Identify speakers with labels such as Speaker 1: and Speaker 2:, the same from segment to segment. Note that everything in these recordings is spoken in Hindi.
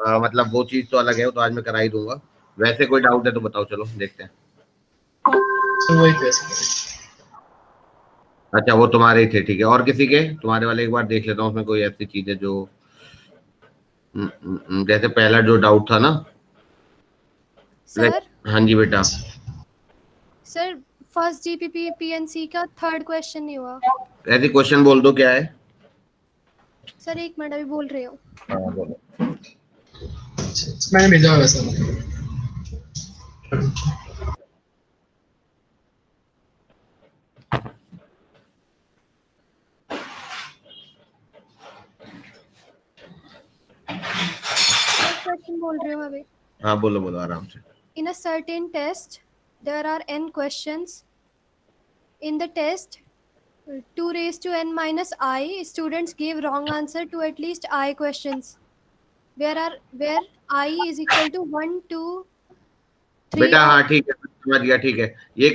Speaker 1: मतलब वो चीज तो अलग है, वो तो आज मैं करा ही दूंगा। वैसे कोई डाउट है तो बताओ, चलो देखते हैं।
Speaker 2: तो वही कैसे
Speaker 1: अच्छा वो तुम्हारे ही थे, ठीक है। और किसी के? तुम्हारे वाले एक बार देख लेता हूँ उसमें कोई ऐसी चीज है जो जैसे पहला जो डाउट था ना।
Speaker 3: सर
Speaker 1: हाँ जी बेटा।
Speaker 3: सर फर्स्ट जीपीपी पीएनसी का थर्ड क्वेश्चन नहीं हुआ।
Speaker 1: ऐसे क्वेश्चन बोल दो क्या है।
Speaker 3: सर एक मिनट अभी बोल रही हूँ।
Speaker 1: हाँ बोलो।
Speaker 2: मैंने भेजा है वैसा।
Speaker 3: क्वेश्चन बोल रही हूँ अभी।
Speaker 1: हाँ बोलो बोलो आराम से।
Speaker 3: In a certain test, there are n questions. In the test, 2 raised to n minus I, students gave wrong answer to at least I questions. Where I is equal to 1, 2, 3
Speaker 1: बेटा
Speaker 3: or
Speaker 1: हाँ ठीक है, समझ गया, ठीक है। ये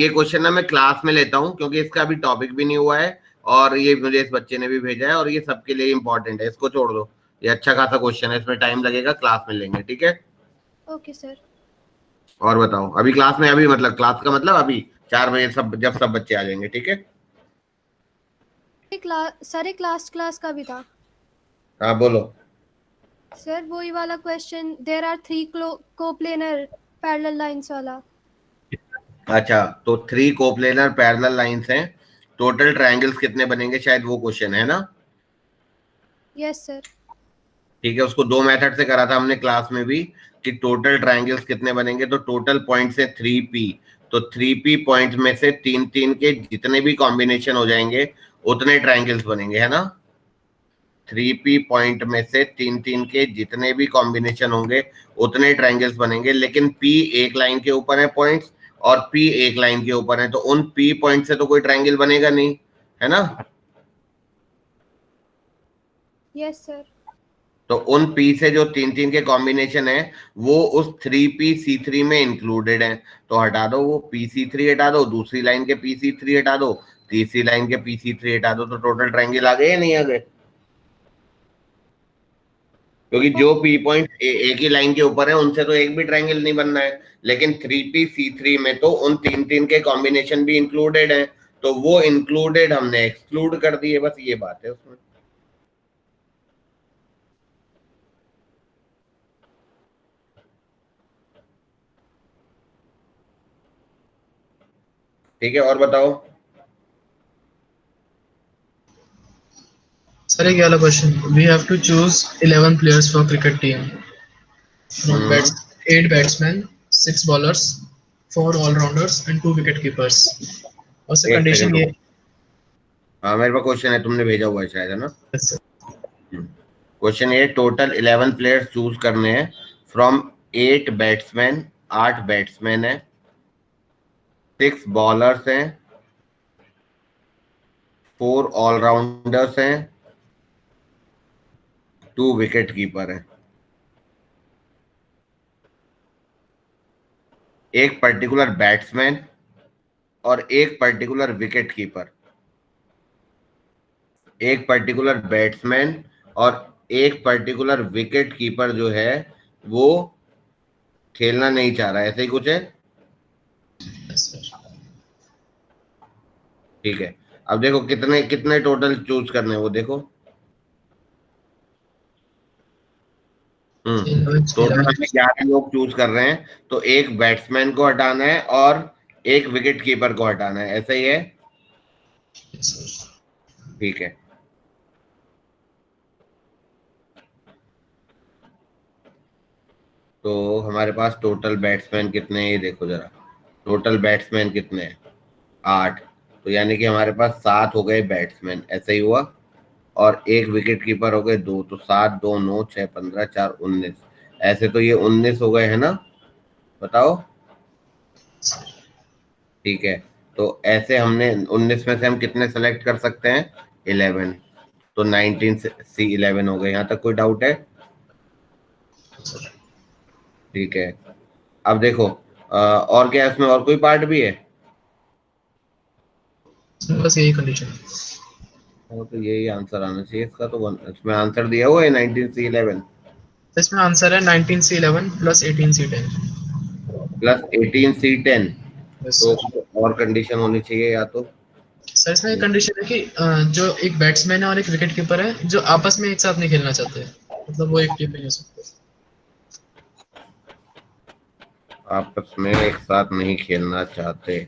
Speaker 1: क्वेश्चन ना मैं क्लास में लेता हूँ क्योंकि इसका अभी टॉपिक भी नहीं हुआ है, और ये मुझे इस बच्चे ने भी भेजा है, और ये सबके लिए इंपॉर्टेंट है। इसको छोड़ दो, ये अच्छा खासा क्वेश्चन है, इसमें टाइम लगेगा, क्लास में लेंगे, ठीक है।
Speaker 3: Okay sir.
Speaker 1: और बताओ अभी क्लास में, अभी मतलब क्लास का मतलब अभी 4 बजे सब, जब सब बच्चे आ जाएंगे, ठीक है।
Speaker 3: सर एक लास्ट क्लास का भी था
Speaker 1: हाँ बोलो।
Speaker 3: सर, वही वाला question, there are 3 coplanar parallel lines वाला।
Speaker 1: अच्छा तो 3 कोप्लेनर पैरेलल लाइंस हैं, टोटल ट्रायंगल्स कितने बनेंगे, शायद वो क्वेश्चन है ना।
Speaker 3: Yes sir.
Speaker 1: ठीक है, उसको 2 मेथड से करा था हमने क्लास में भी, कि टोटल ट्रायंगल्स कितने बनेंगे, तो टोटल पॉइंट है 3p, तो 3p पॉइंट में से 3 के जितने भी कॉम्बिनेशन हो जाएंगे उतने ट्रायंगल्स बनेंगे, है ना। 3p पॉइंट में से 3 के जितने भी कॉम्बिनेशन होंगे उतने ट्रायंगल्स बनेंगे, लेकिन p एक लाइन के ऊपर है पॉइंट्स, और p एक लाइन के ऊपर है, तो उन p पॉइंट से तो कोई ट्रायंगल बनेगा नहीं, है ना।
Speaker 3: Yes sir.
Speaker 1: तो उन पी से जो 3 के कॉम्बिनेशन है वो उस 3p C3 में इंक्लूडेड है, तो हटा दो वो PC3, हटा दो दूसरी लाइन के PC3, हटा दो तीसरी लाइन के PC3, हटा दो, तो टोटल ट्रायंगल आ गए या नहीं आ गए। क्योंकि जो पी पॉइंट एक ही लाइन के ऊपर है उनसे तो एक भी ट्रायंगल नहीं बनना है, लेकिन 3p C3 में तो उन 3 के कॉम्बिनेशन भी इंक्लूडेड है, तो वो इंक्लूडेड हमने एक्सक्लूड कर दिए, बस ये बात है उसमें। ठीक है, और बताओ।
Speaker 2: सर एक वाला question, we have to choose 11 players for cricket team from bats 8 batsman 6 bowlers 4 allrounders and 2 wicket keepers. और से
Speaker 1: एक
Speaker 2: कंडीशन
Speaker 1: सेकंड
Speaker 2: ये।
Speaker 1: रुको, हाँ मेरे पास क्वेश्चन है, तुमने भेजा हुआ है शायद, है ना।
Speaker 2: Yes, sir.
Speaker 1: क्वेश्चन ये, टोटल 11 प्लेयर्स चूज करने हैं फ्रॉम 8 बैट्समैन, 8 बैट्समैन है, 6 बॉलर्स हैं, 4 ऑलराउंडर्स हैं, 2 विकेट कीपर हैं। एक पर्टिकुलर बैट्समैन और एक पर्टिकुलर विकेट कीपर, एक पर्टिकुलर बैट्समैन और एक पर्टिकुलर विकेट कीपर जो है वो खेलना नहीं चाह रहा है, ऐसे ही कुछ है।
Speaker 2: Yes, sir.
Speaker 1: ठीक है, अब देखो कितने कितने टोटल चूज करने हैं वो देखो। टोटल हमें 11 लोग चूज कर रहे हैं, तो एक बैट्समैन को हटाना है और एक विकेट कीपर को हटाना है, ऐसा ही है।
Speaker 2: Yes, sir.
Speaker 1: ठीक है, तो हमारे पास टोटल बैट्समैन कितने हैं ये देखो जरा। टोटल बैट्समैन कितने हैं, 8, तो यानी कि हमारे पास 7 हो गए बैट्समैन, ऐसा ही हुआ। और एक विकेट कीपर हो गए 2, तो 7 2 9 6 15 4 19, ऐसे तो ये 19 हो गए, है ना। बताओ। ठीक है, तो ऐसे हमने 19 में से हम कितने सेलेक्ट कर सकते हैं, 11, तो 19 से 11 हो गए। यहाँ तक कोई डाउट है। ठीक है, अब देखो और क्या है इसमें, और कोई पार्ट भी है।
Speaker 2: बस यही कंडीशन।
Speaker 1: तो यही आंसर आना चाहिए इसका, तो इसमें आंसर दिया हुआ है 19 से 11।
Speaker 2: तो इसमें आंसर है 19C11 plus 18C10।
Speaker 1: Plus 18C10।
Speaker 2: Yes
Speaker 1: तो
Speaker 2: सर।
Speaker 1: और कंडीशन होनी चाहिए या तो।
Speaker 2: सर इसमें एक कंडीशन है कि जो एक बैट्समैन है और एक विकेट कीपर है जो आपस में एक साथ नहीं खेलना चाहते, मतलब वो एक टीम में नहीं हो सकते।
Speaker 1: आपस में एक साथ नहीं खेलना चाहते।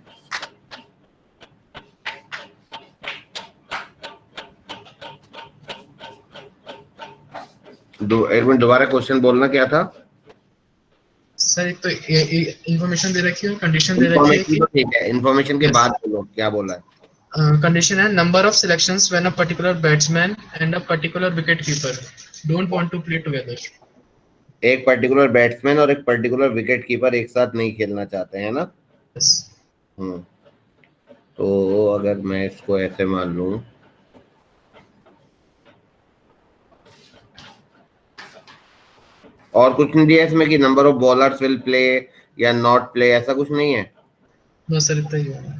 Speaker 1: एक मिनट दोबारा क्वेश्चन बोलना क्या था।
Speaker 2: सर एक तो इंफॉर्मेशन दे रखी है, कंडीशन दे रखी है
Speaker 1: इन्फॉर्मेशन
Speaker 2: कि
Speaker 1: तो ठीक है, इन्फॉर्मेशन के
Speaker 2: यस,
Speaker 1: बाद बोलो क्या बोला है।
Speaker 2: कंडीशन है number of selections when a particular batsman and a particular wicket keeper don't want to play together.
Speaker 1: एक पर्टिकुलर बैट्समैन और एक पर्टिकुलर विकेट कीपर एक साथ नहीं खेलना चाहते हैं ना।
Speaker 2: यस।
Speaker 1: हम्म। तो अगर मैं इसको ऐसे मान लूं, और कुछ नहीं दिया इसमें कि number of bowlers will play या नॉट प्ले, ऐसा कुछ नहीं है।
Speaker 2: नो सर, इतना ही है।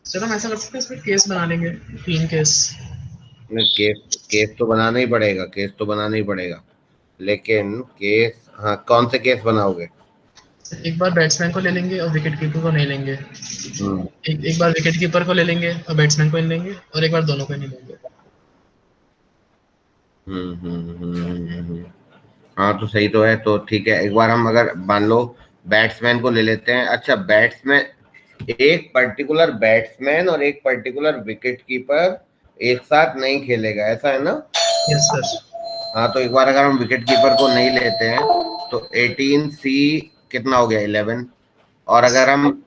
Speaker 2: चलो हम ऐसा कर सकते हैं, इसमें केस बना लेंगे, 3 केस।
Speaker 1: केस केस तो बनाना ही पड़ेगा, केस तो बनाना ही पड़ेगा, लेकिन केस, हाँ कौन से केस बनाओगे।
Speaker 2: एक बार बैट्समैन को ले लेंगे और विकेट कीपर को नहीं लेंगे।
Speaker 1: हम्म
Speaker 2: एक बार विकेट कीपर को ले लेंगे और बैट्समैन को नहीं लेंगे, और एक बार दोनों को नहीं लेंगे।
Speaker 1: हाँ तो सही तो है, तो ठीक है, एक बार हम अगर मान लो बैट्समैन को ले लेते हैं। अच्छा, बैट्समैन, एक पर्टिकुलर बैट्समैन और एक पर्टिकुलर विकेट कीपर एक साथ नहीं खेलेगा, ऐसा है ना।
Speaker 2: Yes sir.
Speaker 1: हाँ तो एक बार अगर हम विकेट कीपर को नहीं लेते हैं तो 18C कितना हो गया, 11। और अगर हम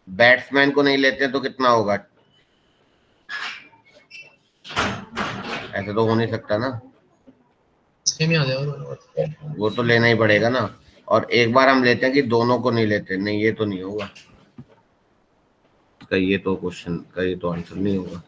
Speaker 1: बैट्समैन को नहीं लेते हैं तो कितना होगा, ऐसे तो हो नहीं सकता ना।
Speaker 2: सेम ही आ जाएगा।
Speaker 1: वो तो लेना ही पड़ेगा ना। और एक बार हम लेते हैं कि दोनों को नहीं लेते, नहीं ये तो नहीं होगा, का ये तो क्वेश्चन का ये तो आंसर नहीं होगा।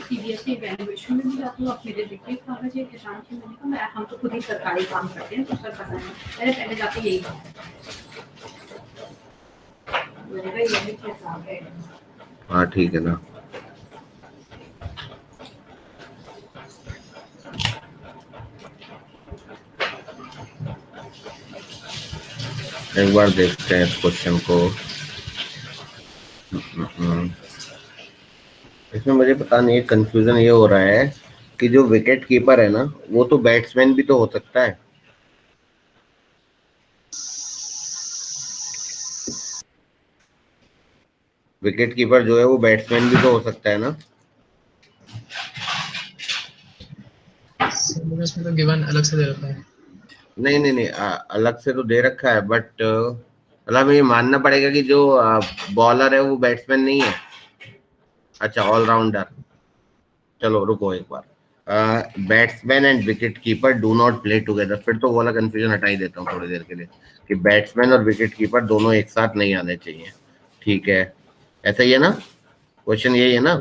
Speaker 4: सीबीएसई इवैल्यूएशन में भी जाती हूँ, आप मेरे देखिए कागज है किसान की, मैंने कहा मैं हम तो खुद ही सरकारी काम करते हैं तो सर पता नहीं, मैंने पहले जाके यही कहा, मैंने कहा यही हिसाब है।
Speaker 1: हाँ ठीक है ना। एक बार देखते हैं इस क्वेश्चन को। इसमें मुझे पता नहीं, कंफ्यूजन ये हो रहा है कि जो विकेट कीपर है ना वो तो बैट्समैन भी तो हो सकता है। विकेट कीपर जो है वो बैट्समैन भी तो हो सकता है ना।
Speaker 2: इसमें तो गिवन अलग से दे रखा है।
Speaker 1: नहीं नहीं नहीं, अलग से तो दे रखा है, बट मतलब ये मानना पड़ेगा कि जो बॉलर है वो बैट्समैन नहीं है। अच्छा, ऑलराउंडर। चलो रुको एक बार, batsman and wicket keeper do not play together, फिर तो वो वाला कंफ्यूजन हटा ही देता हूँ थोड़ी देर के लिए, कि बैट्समैन और विकेट कीपर दोनों एक साथ नहीं आने चाहिए। ठीक है, ऐसा ही है ना, क्वेश्चन यही है ना।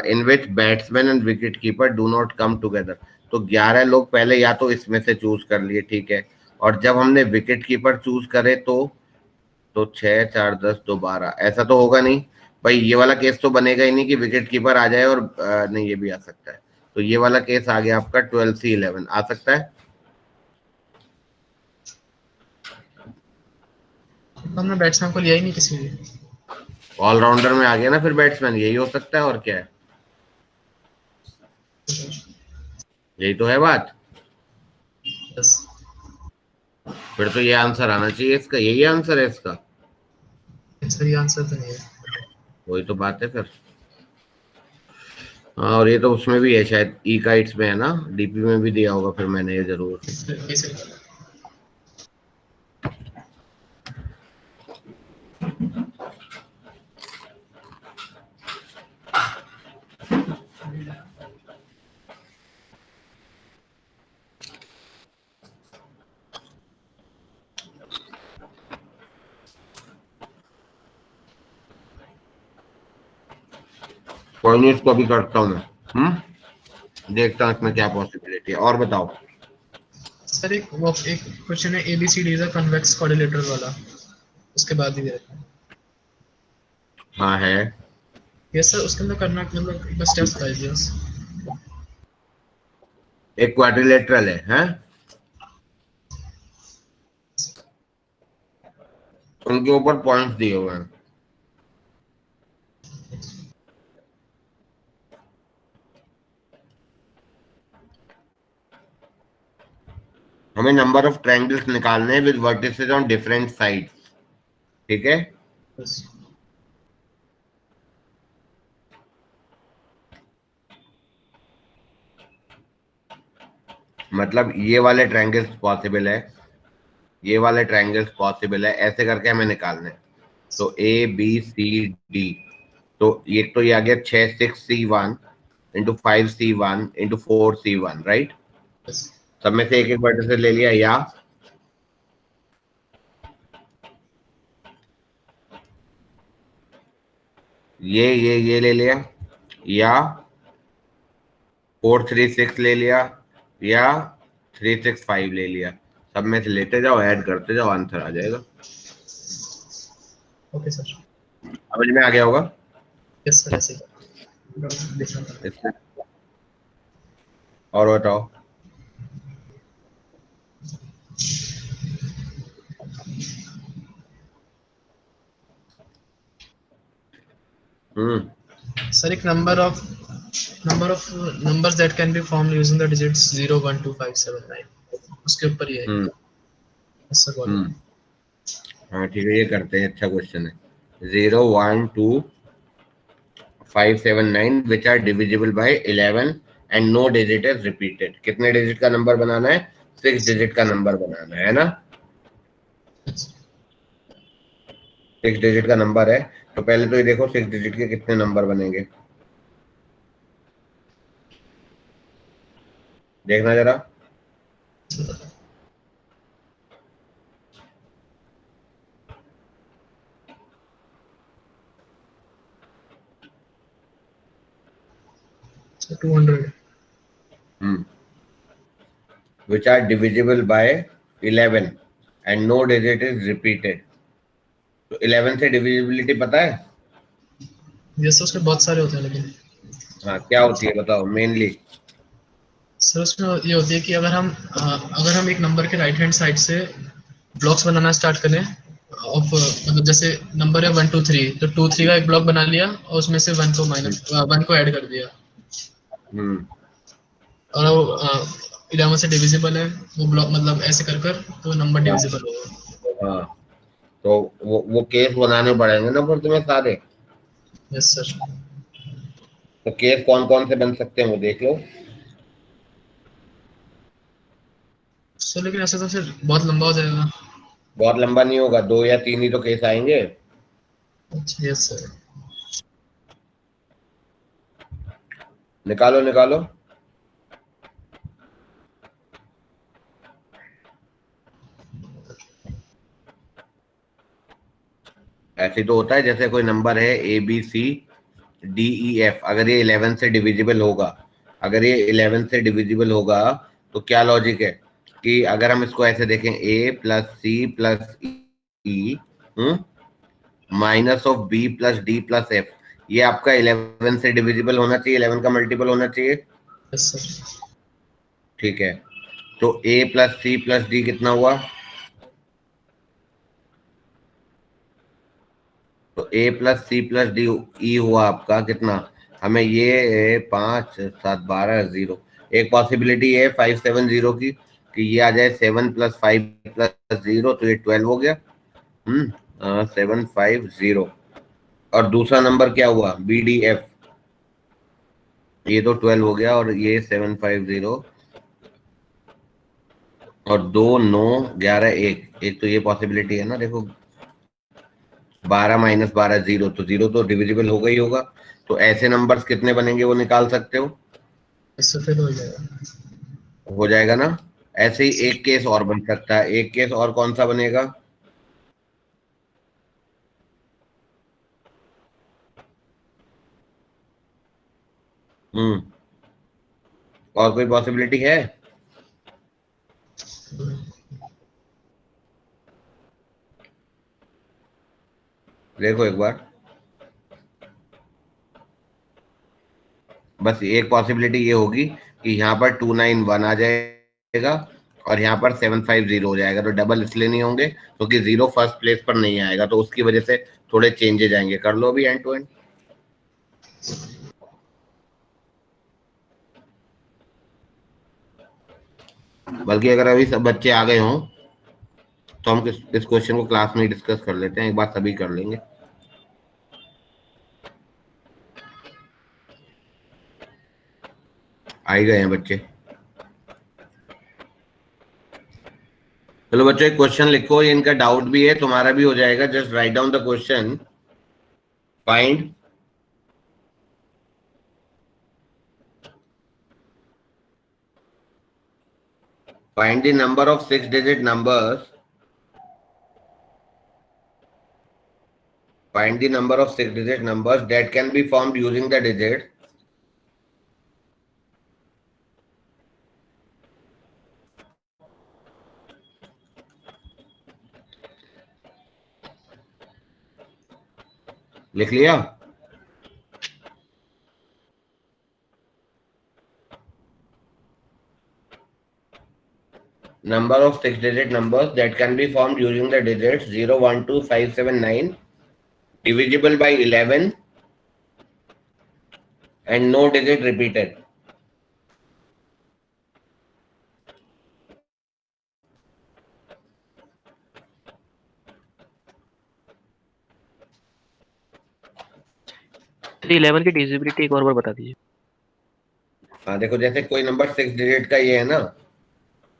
Speaker 1: In which batsman and wicket keeper do not come together. तो 11 लोग पहले या तो इसमें से चूज कर लिए, ठीक है, और जब हमने विकेट कीपर चूज करे तो 6 4 10 2 12, ऐसा तो होगा नहीं भाई। ये वाला केस तो बनेगा ही नहीं कि विकेट कीपर आ जाए, और नहीं ये भी आ सकता है। तो ये वाला केस आ गया आपका 12C11 आ सकता है।
Speaker 2: हमने बैट्समैन को लिया ही नहीं किसी भी।
Speaker 1: ऑलराउंडर में आ गया ना फिर बैट्समैन, यही हो सकता है और क्या है, यही तो है बात।
Speaker 2: यस
Speaker 1: फिर तो ये आंसर आना चाहिए इसका, यही आंसर है इसका।
Speaker 2: सही आंसर तो नहीं है।
Speaker 1: वही तो बात है फिर। हाँ, और ये तो उसमें भी है शायद, ई काइट्स में है ना, डीपी में भी दिया होगा फिर मैंने ये जरूर।
Speaker 2: सही।
Speaker 1: कोई नहीं, इसको अभी करता हूँ मैं। देखता हूँ इसमें क्या पॉसिबिलिटी है, और बताओ।
Speaker 2: सर एक क्वेश्चन है, ABCD is a convex quadrilateral वाला, उसके बाद ही देता हूँ।
Speaker 1: हाँ है।
Speaker 2: यस सर, उसके अंदर करना मतलब एक बस स्टेप्स बताइए बस।
Speaker 1: एक क्वाड्रिलेटरल है, हैं? उनके ऊपर पॉइंट्स दिए हुए हैं। हमें नंबर ऑफ ट्रायंगल्स निकालने हैं with vertices on different sides, ठीक है?
Speaker 2: बस
Speaker 1: मतलब ये वाले ट्रायंगल्स पॉसिबल है, ये वाले ट्रायंगल्स पॉसिबल है, ऐसे करके हमें निकालने हैं। तो ABCD, तो ये आ गया 6 6C1 into 5C1 into 4C1, right?
Speaker 2: बस
Speaker 1: सब में से एक एक वर्टिसेस ले लिया, या ये ले लिया, या 4 3 6 ले लिया, या 3 6 5 ले लिया। सब में से लेते जाओ, ऐड करते जाओ, आंसर आ जाएगा।
Speaker 2: Okay sir.
Speaker 1: समझ में आ गया होगा?
Speaker 2: यस सर, ऐसे ही देखना था।
Speaker 1: इसमें और बताओ।
Speaker 2: सर एक number of numbers that can be formed using the digits 0 1 2 5 7 9, उसके ऊपर ही है।
Speaker 1: हम्म
Speaker 2: यस सर बोलो।
Speaker 1: हम्म हाँ ठीक है, ये करते हैं, अच्छा क्वेश्चन है। 0 1 2 5 7 9 which are divisible by 11 and no digit is repeated. कितने डिजिट का नंबर बनाना है? 6 डिजिट का नंबर बनाना है ना? 6 डिजिट का नंबर है, तो पहले तो ये देखो 6 डिजिट के कितने नंबर बनेंगे, देखना जरा।
Speaker 2: Sir 200।
Speaker 1: which are divisible by 11 and no digit is repeated। तो 11 से डिविजिबिलिटी पता है?
Speaker 2: यस सर, उसमें बहुत सारे होते हैं लेकिन।
Speaker 1: हाँ, क्या होती है बताओ मेनली?
Speaker 2: सर उसमें ये होती है कि अगर हम एक नंबर के राइट हैंड साइड से ब्लॉक्स बनाना स्टार्ट करें ऑफ, मतलब जैसे नंबर है 1 2 3, तो 2 3 का एक ब्लॉक बना लिया और उसमें से 1 को ऐड कर दिया,
Speaker 1: हम्म
Speaker 2: और वो 11 से डिविजिबल है वो ब्लॉक, मतलब ऐसे कर कर तो नंबर
Speaker 1: हाँ
Speaker 2: डिविजिबल होगा।
Speaker 1: हाँ, तो वो केस बनाने पड़ेंगे ना फिर तुम्हें सारे।
Speaker 2: Yes sir.
Speaker 1: तो केस कौन कौन से बन सकते हैं वो देख लो।
Speaker 2: सर लेकिन ऐसे तो फिर बहुत लंबा हो जाएगा।
Speaker 1: बहुत लंबा नहीं होगा, 2 या 3 ही तो केस आएंगे।
Speaker 2: अच्छा यस सर।
Speaker 1: निकालो निकालो। ऐसे तो होता है, जैसे कोई नंबर है ABCDEF, अगर ये 11 से डिविजिबल होगा, अगर ये 11 से डिविजिबल होगा तो क्या लॉजिक है कि अगर हम इसको ऐसे देखें A plus C plus E minus of B plus D plus F, ये आपका 11 से डिविजिबल होना चाहिए, 11 का मल्टीपल होना चाहिए।
Speaker 2: Yes sir.
Speaker 1: ठीक है, तो A plus C plus D कितना हुआ? तो A plus C plus D E हुआ आपका कितना? हमें ये 5 7 12 0, एक पॉसिबिलिटी है 5 7 0 की, कि ये आ जाए 7 प्लस 5 प्लस 0, तो ये 12 हो गया। 7 5 0। और दूसरा नंबर क्या हुआ? BDF, ये तो 12 हो गया, और ये 7 5 0, और 2 9 11 1, एक तो ये पॉसिबिलिटी है ना, देखो 12 माइनस 12 0, तो 0 तो डिविजिबल होगा ही होगा। तो ऐसे नंबर्स कितने बनेंगे वो निकाल सकते हो?
Speaker 2: इससे फिर हो जाएगा।
Speaker 1: हो जाएगा ना? ऐसे ही एक केस और बन सकता है, एक केस और कौन सा बनेगा? और कोई पॉसिबिलिटी है? देखो एक बार, बस एक पॉसिबिलिटी ये होगी कि यहाँ पर 291 आ जाएगा और यहाँ पर 750 हो जाएगा। तो डबल इसलिए नहीं होंगे क्योंकि जीरो फर्स्ट प्लेस पर नहीं आएगा, तो उसकी वजह से थोड़े चेंजेस आएंगे। कर लो अभी एंड टू एंड। बल्कि अगर अभी सब बच्चे आ गए हों तो हम इस क्वेश्चन को क्लास में ही डिस्कस कर लेते हैं, एक बार सभी कर लेंगे। आ ही गए हैं बच्चे। चलो बच्चों, एक क्वेश्चन लिखो, ये इनका डाउट भी है, तुम्हारा भी हो जाएगा। Just write down the question. Find the number of 6-digit numbers. Find the number of 6-digit numbers that can be formed using the digits लिख लिया? Number of 6-digit numbers that can be formed using the digits 0, 1, 2, 5, 7, 9 divisible by 11 and no digit repeated.
Speaker 5: तो 11 की डिविजिबिलिटी एक और बार बता दीजिए।
Speaker 1: हाँ देखो, जैसे कोई नंबर 6 डिजिट का ये है ना,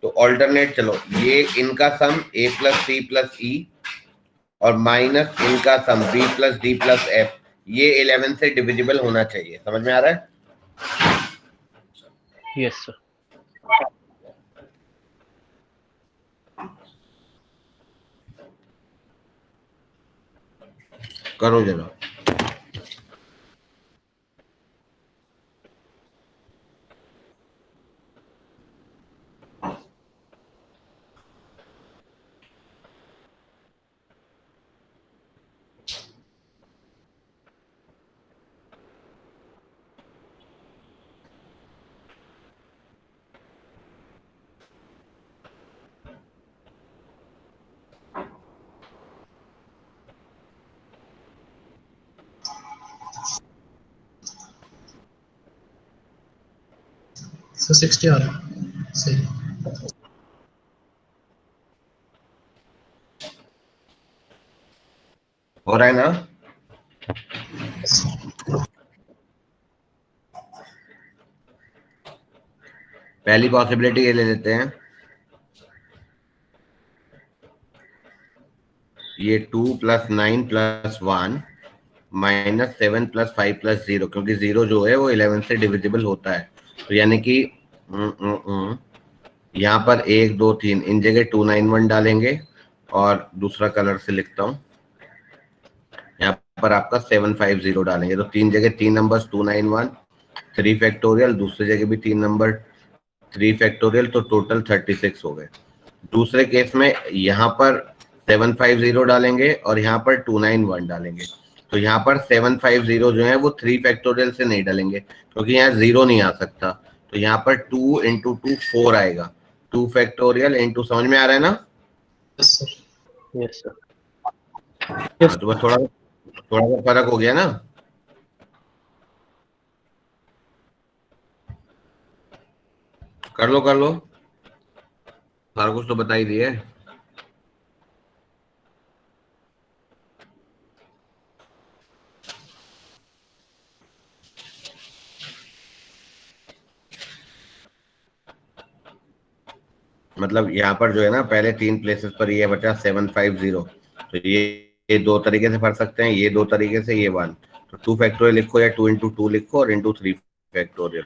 Speaker 1: तो ऑल्टरनेट चलो, ये इनका सम a plus c plus e और माइनस इनका सम b plus d plus f, ये 11 से डिविजिबल होना चाहिए। समझ में आ रहा है?
Speaker 5: Yes sir.
Speaker 1: करो जरा।
Speaker 2: So 60 आ रहा है, सही।
Speaker 1: हो रहा है ना? पहली पॉसिबिलिटी ये ले लेते हैं, ये 2 plus 9 plus 1 minus 7 plus 5 plus 0, क्योंकि 0 जो है वो 11 से डिविजिबल होता है। तो यानी कि यहाँ पर 1, 2, 3 इन जगह 291 डालेंगे और दूसरा कलर से लिखता हूँ, यहाँ पर आपका 750 डालेंगे। तो तीन जगह 3 नंबर 291, 3 फैक्टोरियल, दूसरी जगह भी 3 नंबर 3 फैक्टोरियल, तो टोटल 36 हो गए। दूसरे केस में यहाँ पर 750 डालेंगे और यहाँ पर 291 डालेंगे। तो यहाँ पर 750 जो है वो 3 फैक्टोरियल से नहीं डालेंगे क्योंकि यहाँ 0 नहीं आ सकता। तो यहाँ पर 2 इंटू 2 4 आएगा, 2 फैक्टोरियल इंटू, समझ में आ रहा है ना?
Speaker 2: Yes sir.
Speaker 5: Yes sir.
Speaker 1: हाँ, तो बस थोड़ा सा फर्क हो गया ना। कर लो सारा कुछ तो बता ही दिए। मतलब यहाँ पर जो है ना, पहले 3 प्लेसेस पर ये बचा 750। तो ये 2 तरीके से भर सकते हैं, ये 2 तरीके से, ये 1। तो 2 फैक्टोरियल लिखो या 2 इंटू 2 लिखो और इंटू 3 फैक्टोरियल,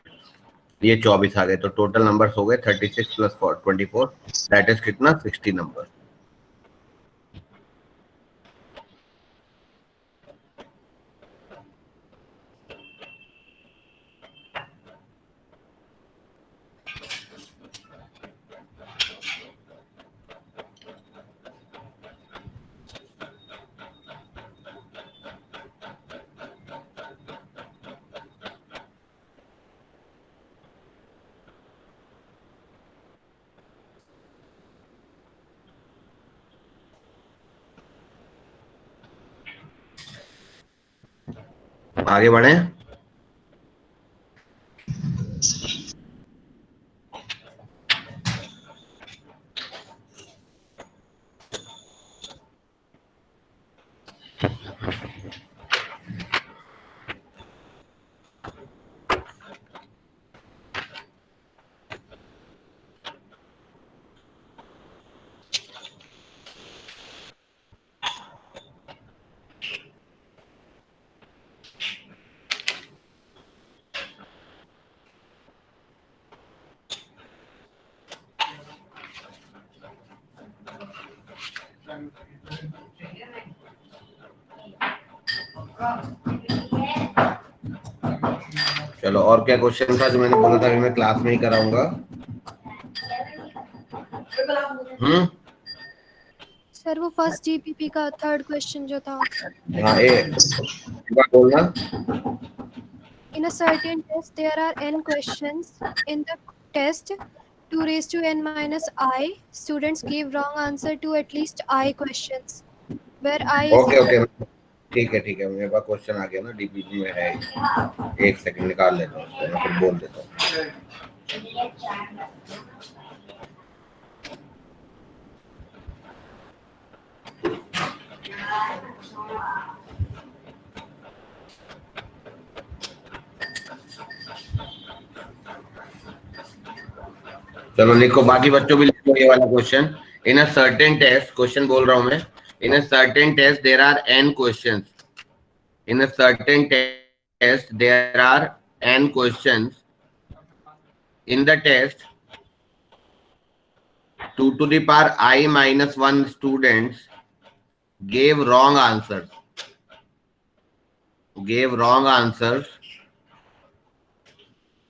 Speaker 1: ये 24 आ गए। तो टोटल नंबर्स हो गए 36 प्लस 24, दैट इज कितना, 60 नंबर। आगे बढ़े। चलो, और क्या क्वेश्चन था जो मैंने बोला था अभी मैं क्लास में ही कराऊंगा?
Speaker 3: सर वो फर्स्ट जीपीपी का थर्ड क्वेश्चन जो था।
Speaker 1: हाँ, एक बार बोलना।
Speaker 3: In a certain test, there are n questions. In the test, 2 raised to n minus I, students give wrong answer to at least I questions, where I is
Speaker 1: okay okay, ठीक है ठीक है, मेरे पास क्वेश्चन आ गया ना, डीपीपी में है। एक सेकंड निकाल लेता हूँ उसको, मैं फिर बोल देता हूँ। चलो लिखो, बाकी बच्चों भी लिखो ये वाला question. In a certain test, question बोल रहा हूं मैं। In a certain test there are n questions. In a certain test there are n questions. In the test 2 to the power I minus 1 students gave wrong answers. Gave wrong answers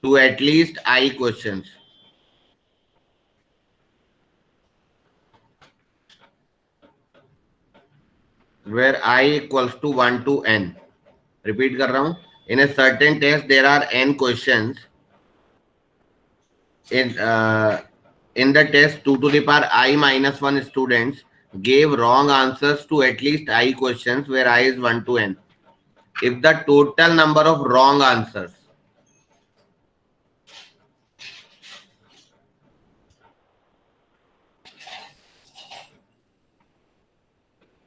Speaker 1: to at least I questions. Where I equals to 1 to n. Repeat कर रहा हूं. In a certain test there are n questions. In the test 2 to the power I minus 1 students gave wrong answers to at least I questions where I is 1 to n. If the total number of wrong answers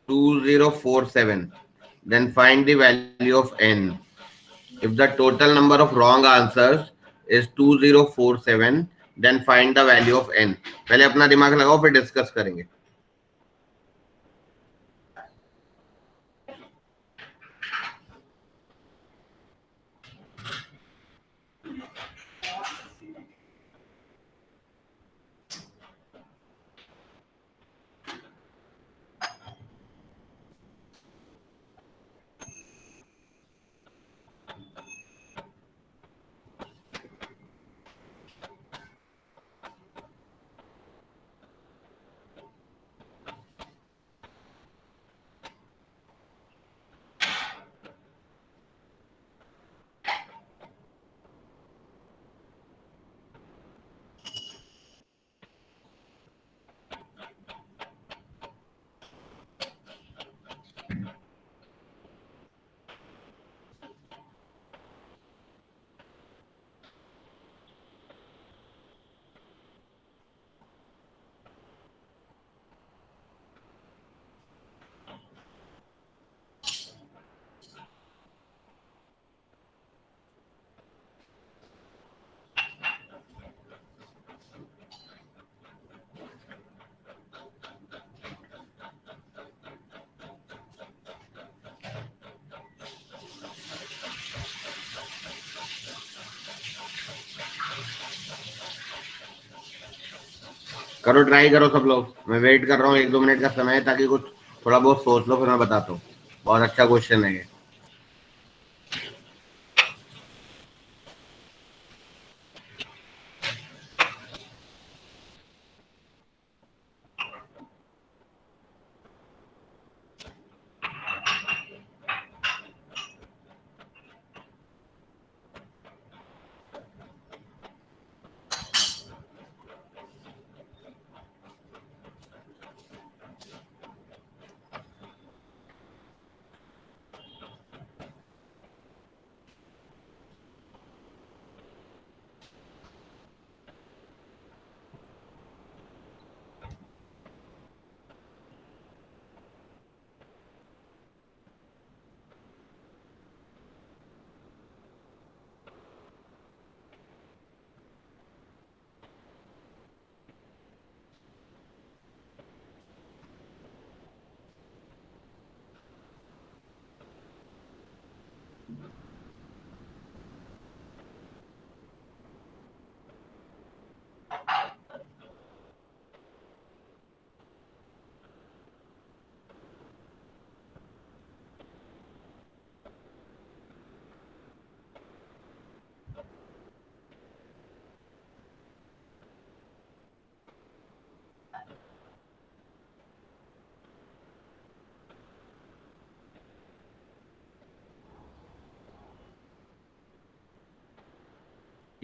Speaker 1: 2047, then find the value of n. If the total number of wrong answers is 2047, then find the value of n. पहले अपना दिमाग लगाओ, फिर डिस्कस करेंगे। करो, ट्राई करो सब लोग। मैं वेट कर रहा हूँ 1-2 मिनट का समय, ताकि कुछ थोड़ा बहुत सोच लो, फिर मैं बताता हूँ। बहुत अच्छा क्वेश्चन है ये।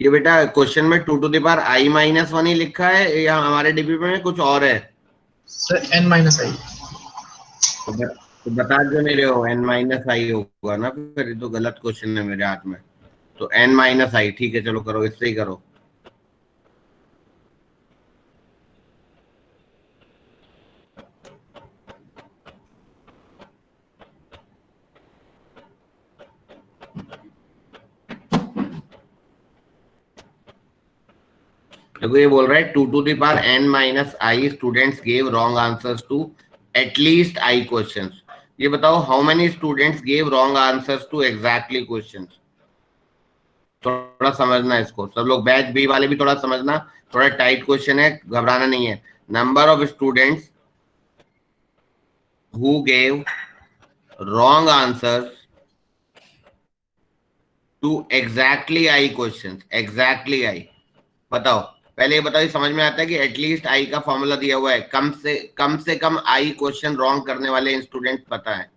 Speaker 1: ये बेटा क्वेश्चन में 2 to the power i minus 1 ही लिखा है या हमारे डीबी में कुछ और है?
Speaker 2: Sir n minus I.
Speaker 1: तो बता जो मेरे हो n माइनस आई होगा ना, फिर ये तो गलत क्वेश्चन है मेरे हाथ में। तो n माइनस आई, ठीक है चलो करो, इससे ही करो। देखो ये बोल रहा है 2 to the power n minus I students gave wrong answers to at least I questions. ये बताओ how many students gave wrong answers to exactly questions. थोड़ा समझना इसको, सब लोग बैच बी वाले भी थोड़ा समझना, थोड़ा टाइट क्वेश्चन है, घबराना नहीं है। Number of students who gave wrong answers to exactly I questions. Exactly I बताओ, पहले ये बताओ, समझ में आता है कि एटलीस्ट आई का फॉर्मूला दिया हुआ है, कम से कम आई क्वेश्चन रॉन्ग करने वाले स्टूडेंट पता है।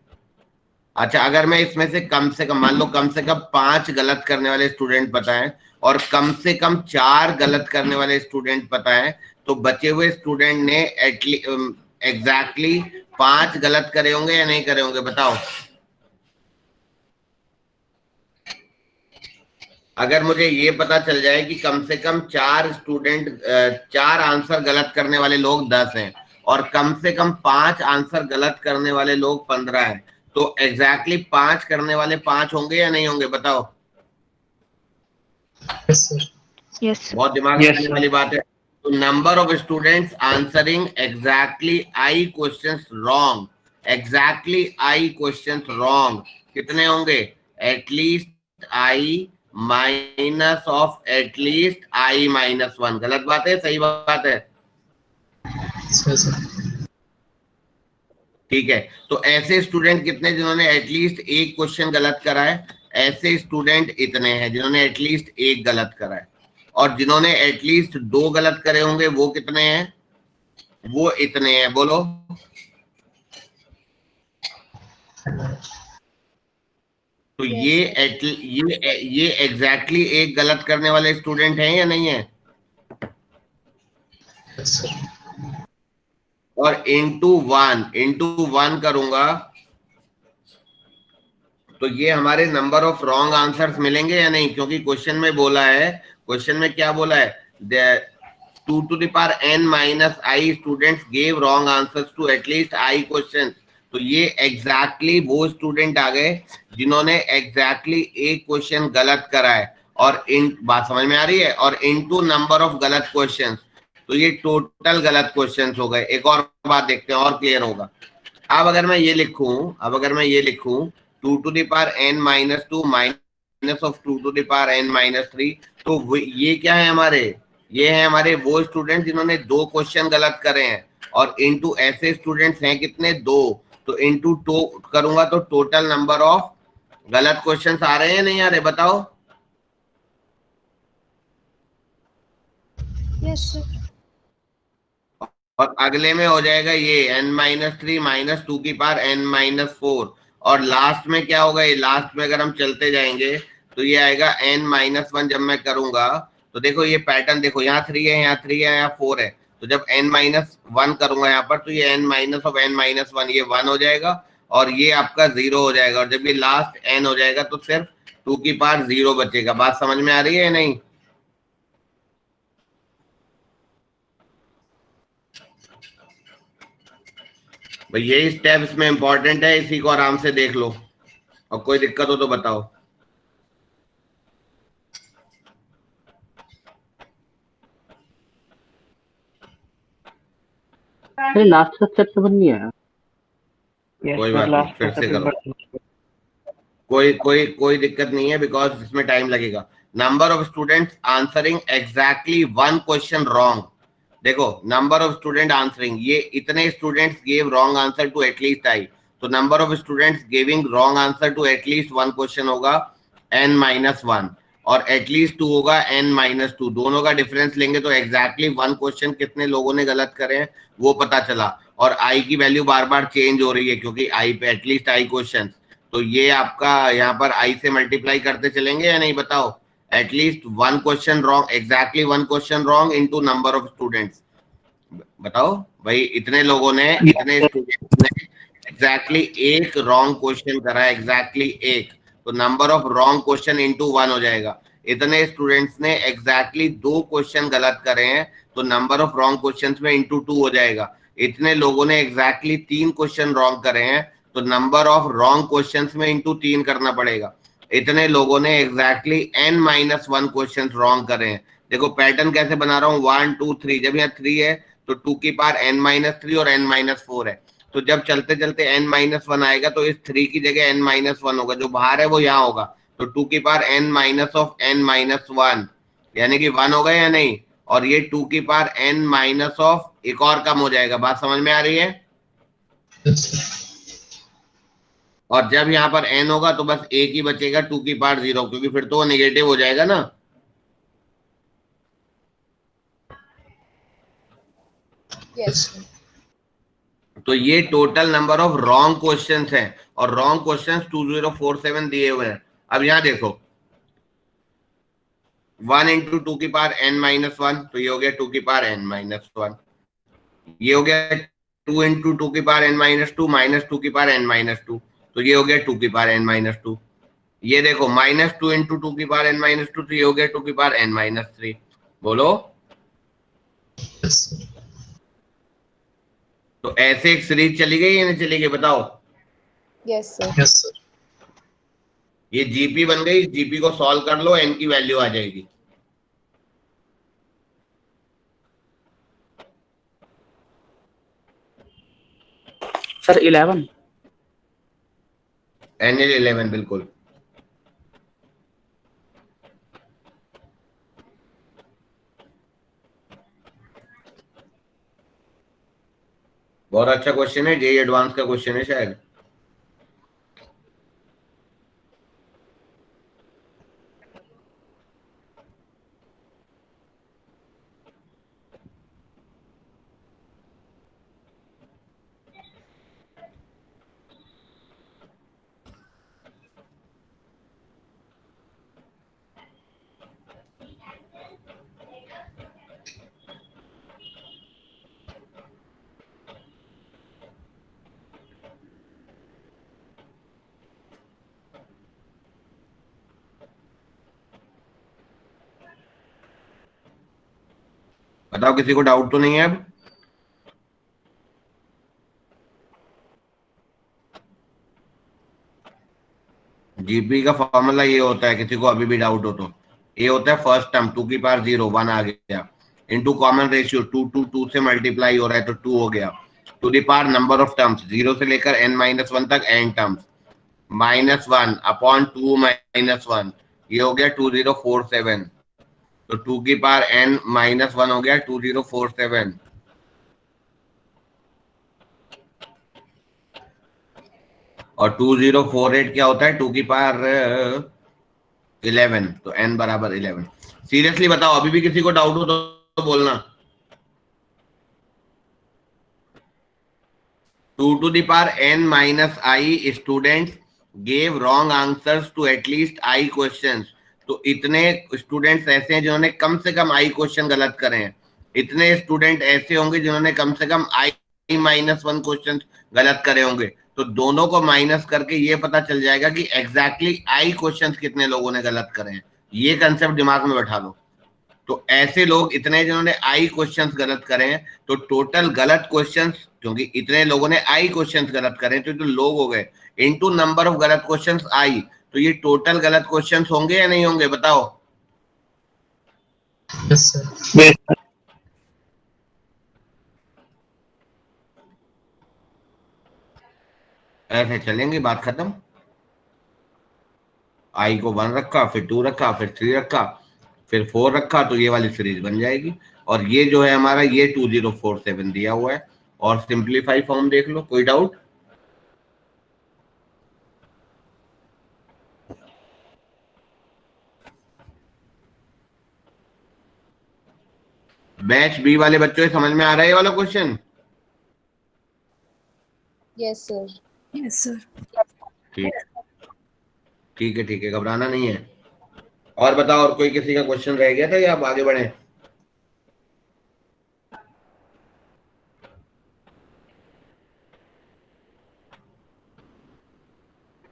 Speaker 1: अच्छा अगर मैं इसमें से कम मान लो कम से कम 5 गलत करने वाले स्टूडेंट पता है और कम से कम 4 गलत करने वाले स्टूडेंट पता है, तो बचे हुए स्टूडेंट ने एग्जैक्टली 5 गलत करे होंगे या नहीं करे होंगे बताओ। अगर मुझे ये पता चल जाए कि कम से कम 4 आंसर गलत करने वाले लोग 10 हैं और कम से कम 5 आंसर गलत करने वाले लोग 15 हैं, तो एग्जैक्टली 5 करने वाले 5 होंगे या नहीं होंगे बताओ।
Speaker 2: Yes sir.
Speaker 3: यस
Speaker 1: बहुत दिमाग लगाने वाली बात है। तो number of students answering exactly I questions wrong, exactly I questions wrong कितने होंगे? At least I minus of at least I minus 1। गलत बात है सही बात है?
Speaker 2: सर
Speaker 1: ठीक है, तो ऐसे स्टूडेंट कितने जिन्होंने एटलीस्ट एक क्वेश्चन गलत करा है? ऐसे स्टूडेंट इतने हैं जिन्होंने एटलीस्ट एक गलत करा है, और जिन्होंने एटलीस्ट 2 गलत करे होंगे वो कितने हैं? वो इतने हैं, बोलो। तो ये एग्जैक्टली एक गलत करने वाले स्टूडेंट हैं या नहीं है?
Speaker 2: Yes sir.
Speaker 1: और इंटू वन करूंगा तो ये हमारे नंबर ऑफ रॉन्ग आंसर्स मिलेंगे या नहीं? क्योंकि क्वेश्चन में बोला है, क्वेश्चन में क्या बोला है? 2 to the power n minus I students gave wrong answers to at least I question. तो ये एग्जैक्टली वो स्टूडेंट आ गए जिन्होंने एग्जैक्टली एक क्वेश्चन गलत करा है, और इन बात समझ में आ रही है? और इनटू नंबर ऑफ गलत क्वेश्चंस, तो ये टोटल गलत क्वेश्चंस हो गए। एक और बात देखते हैं और क्लियर होगा। अब अगर मैं ये लिखूं 2 to the power n minus 2 minus of 2 to the power n minus 3, तो ये क्या है हमारे? ये है हमारे वो स्टूडेंट जिन्होंने 2 क्वेश्चन गलत करे हैं, और इनटू ऐसे स्टूडेंट्स हैं कितने? 2। तो इनटू 2 करूंगा तो टोटल नंबर ऑफ गलत क्वेश्चंस आ रहे हैं नहीं आ रहे बताओ।
Speaker 3: Yes sir.
Speaker 1: और अगले में हो जाएगा ये n माइनस 3 माइनस 2 की पावर n माइनस 4, और लास्ट में क्या होगा? ये लास्ट में अगर हम चलते जाएंगे तो ये आएगा n माइनस 1। जब मैं करूंगा तो देखो ये पैटर्न देखो, यहाँ 3 है, यहाँ 3 है, यहाँ 4 है, तो जब n माइनस 1 करूंगा यहाँ पर तो ये n minus of n minus 1 ये 1 हो जाएगा, और ये आपका 0 हो जाएगा, और जब ये लास्ट n हो जाएगा तो सिर्फ 2 की पावर 0 बचेगा। बात समझ में आ रही है या नहीं? भाई यही स्टेप इसमें इंपॉर्टेंट है, इसी को आराम से देख लो, और कोई दिक्कत हो तो बताओ।
Speaker 5: अरे लास्ट का स्टेप समझ नहीं आया।
Speaker 1: कोई बात नहीं, फिर से करो, कोई दिक्कत नहीं है, बिकॉज इसमें टाइम लगेगा। Number of students answering exactly 1 question wrong. देखो नंबर ऑफ स्टूडेंट आंसरिंग, ये इतने students gave wrong answer to at least I, तो number of students giving wrong answer to at least 1 question होगा n माइनस 1, और एटलीस्ट 2 होगा n माइनस 2। दोनों का डिफरेंस लेंगे तो एग्जैक्टली 1 क्वेश्चन कितने लोगों ने गलत करे हैं वो पता चला, और i की वैल्यू बार बार चेंज हो रही है क्योंकि i पे एटलीस्ट i क्वेश्चन, तो ये आपका यहाँ पर i से मल्टीप्लाई करते चलेंगे या नहीं बताओ? At least one question wrong, exactly one question wrong into number of students. बताओ भाई, इतने लोगों ने, इतने स्टूडेंट्स ने एग्जैक्टली एक रॉन्ग क्वेश्चन करा है, एग्जैक्टली एक, तो number of wrong question into one हो जाएगा। इतने स्टूडेंट्स ने एग्जैक्टली दो क्वेश्चन गलत करे हैं तो नंबर ऑफ रॉन्ग क्वेश्चंस में इनटू टू हो जाएगा। इतने लोगों ने एग्जैक्टली तीन क्वेश्चन रॉन्ग करे हैं तो नंबर ऑफ रॉन्ग क्वेश्चंस में इनटू तीन करना पड़ेगा। इतने लोगों ने एग्जैक्टली n-1 क्वेश्चन रॉन्ग करे हैं। देखो पैटर्न कैसे बना रहा हूँ, 1 2 3, जब यहाँ 3 है तो 2 की पावर n-3 और n-4 है, तो जब चलते चलते n-1 आएगा तो इस 3 की जगह n-1 होगा, जो बाहर है वो यहाँ होगा, तो 2 की पावर n-1 यानी कि 1 होगा या नहीं, और ये 2 की पावर n- एक और कम हो जाएगा। बात समझ में आ रही है?
Speaker 2: Yes, sir.
Speaker 1: और जब यहाँ पर n होगा तो बस एक ही बचेगा 2 की पावर 0, क्योंकि फिर तो वो नेगेटिव हो जाएगा ना।
Speaker 6: Yes, sir.
Speaker 1: तो ये total number of wrong questions हैं, और रॉन्ग क्वेश्चंस 2047 दिए हुए हैं। अब यहाँ देखो 1 इंटू 2 की पावर n-1, तो ये हो गया 2 की पावर n-1, ये हो गया 2 इंटू 2 की पावर n-2 माइनस 2 की पावर n-2, तो ये हो गया 2 की पावर n-2। ये देखो -2 इंटू 2 की पावर n-2, तो ये हो गया 2 की पावर n-3। बोलो,
Speaker 2: Yes, sir.
Speaker 1: तो ऐसे एक सीरीज चली गई या नहीं चली गई, बताओ।
Speaker 6: Yes, sir.
Speaker 2: Yes, sir.
Speaker 1: ये जीपी बन गई, जीपी को सॉल्व कर लो, एन की वैल्यू आ जाएगी।
Speaker 5: सर 11।
Speaker 1: एन इज 11, बिल्कुल। बहुत अच्छा क्वेश्चन है, जेई एडवांस का क्वेश्चन है शायद। बताओ, किसी को डाउट तो नहीं है अब? जीपी का फॉर्मूला ये होता है, किसी को अभी भी डाउट हो तो, ये होता है फर्स्ट टर्म 2 की पावर 0 1 आ गया, इनटू कॉमन रेशियो 2 से मल्टीप्लाई हो रहा है तो 2 हो गया, to the power number of terms 0 से लेकर n-1 तक n टर्म्स, -1 अपॉन 2 -1, ये हो गया 2047, तो 2 की पावर n-1 हो गया 2047। और 2048 क्या होता है, 2 की पावर 11, तो n बराबर 11। सीरियसली बताओ, अभी भी किसी को डाउट हो तो बोलना। 2 to the power n-i students gave wrong answers to at least i questions. तो इतने स्टूडेंट्स ऐसे हैं जिन्होंने कम से कम i क्वेश्चन गलत करे हैं। इतने स्टूडेंट ऐसे होंगे जिन्होंने कम से कम i-1 क्वेश्चन गलत करे होंगे। तो दोनों को माइनस करके ये पता चल जाएगा कि एग्जैक्टली i क्वेश्चंस कितने लोगों ने गलत करे हैं। ये कंसेप्ट दिमाग में बैठा लो। तो ऐसे लोग इतने जिन्होंने आई क्वेश्चंस गलत करे हैं, तो टोटल गलत क्वेश्चंस, क्योंकि इतने लोगों ने आई क्वेश्चंस गलत करे हैं तो जो लोग हो गए इनटू नंबर ऑफ गलत क्वेश्चंस आई, तो ये टोटल गलत क्वेश्चंस होंगे या नहीं होंगे, बताओ।
Speaker 2: Yes, sir.
Speaker 1: ऐसे चलेंगे, बात खत्म। आई को 1 रखा, फिर 2 रखा, फिर 3 रखा, फिर 4 रखा, तो ये वाली सीरीज बन जाएगी। और ये जो है हमारा, ये 2047 दिया हुआ है, और सिंप्लीफाई फॉर्म देख लो। कोई डाउट? बैच बी वाले बच्चों को समझ में आ रहा है ये वाला question?
Speaker 6: Yes, sir.
Speaker 3: Yes, sir.
Speaker 1: ठीक, ठीक है, ठीक है, घबराना नहीं है। और बताओ, और कोई किसी का क्वेश्चन रह गया था या आप आगे बढ़े?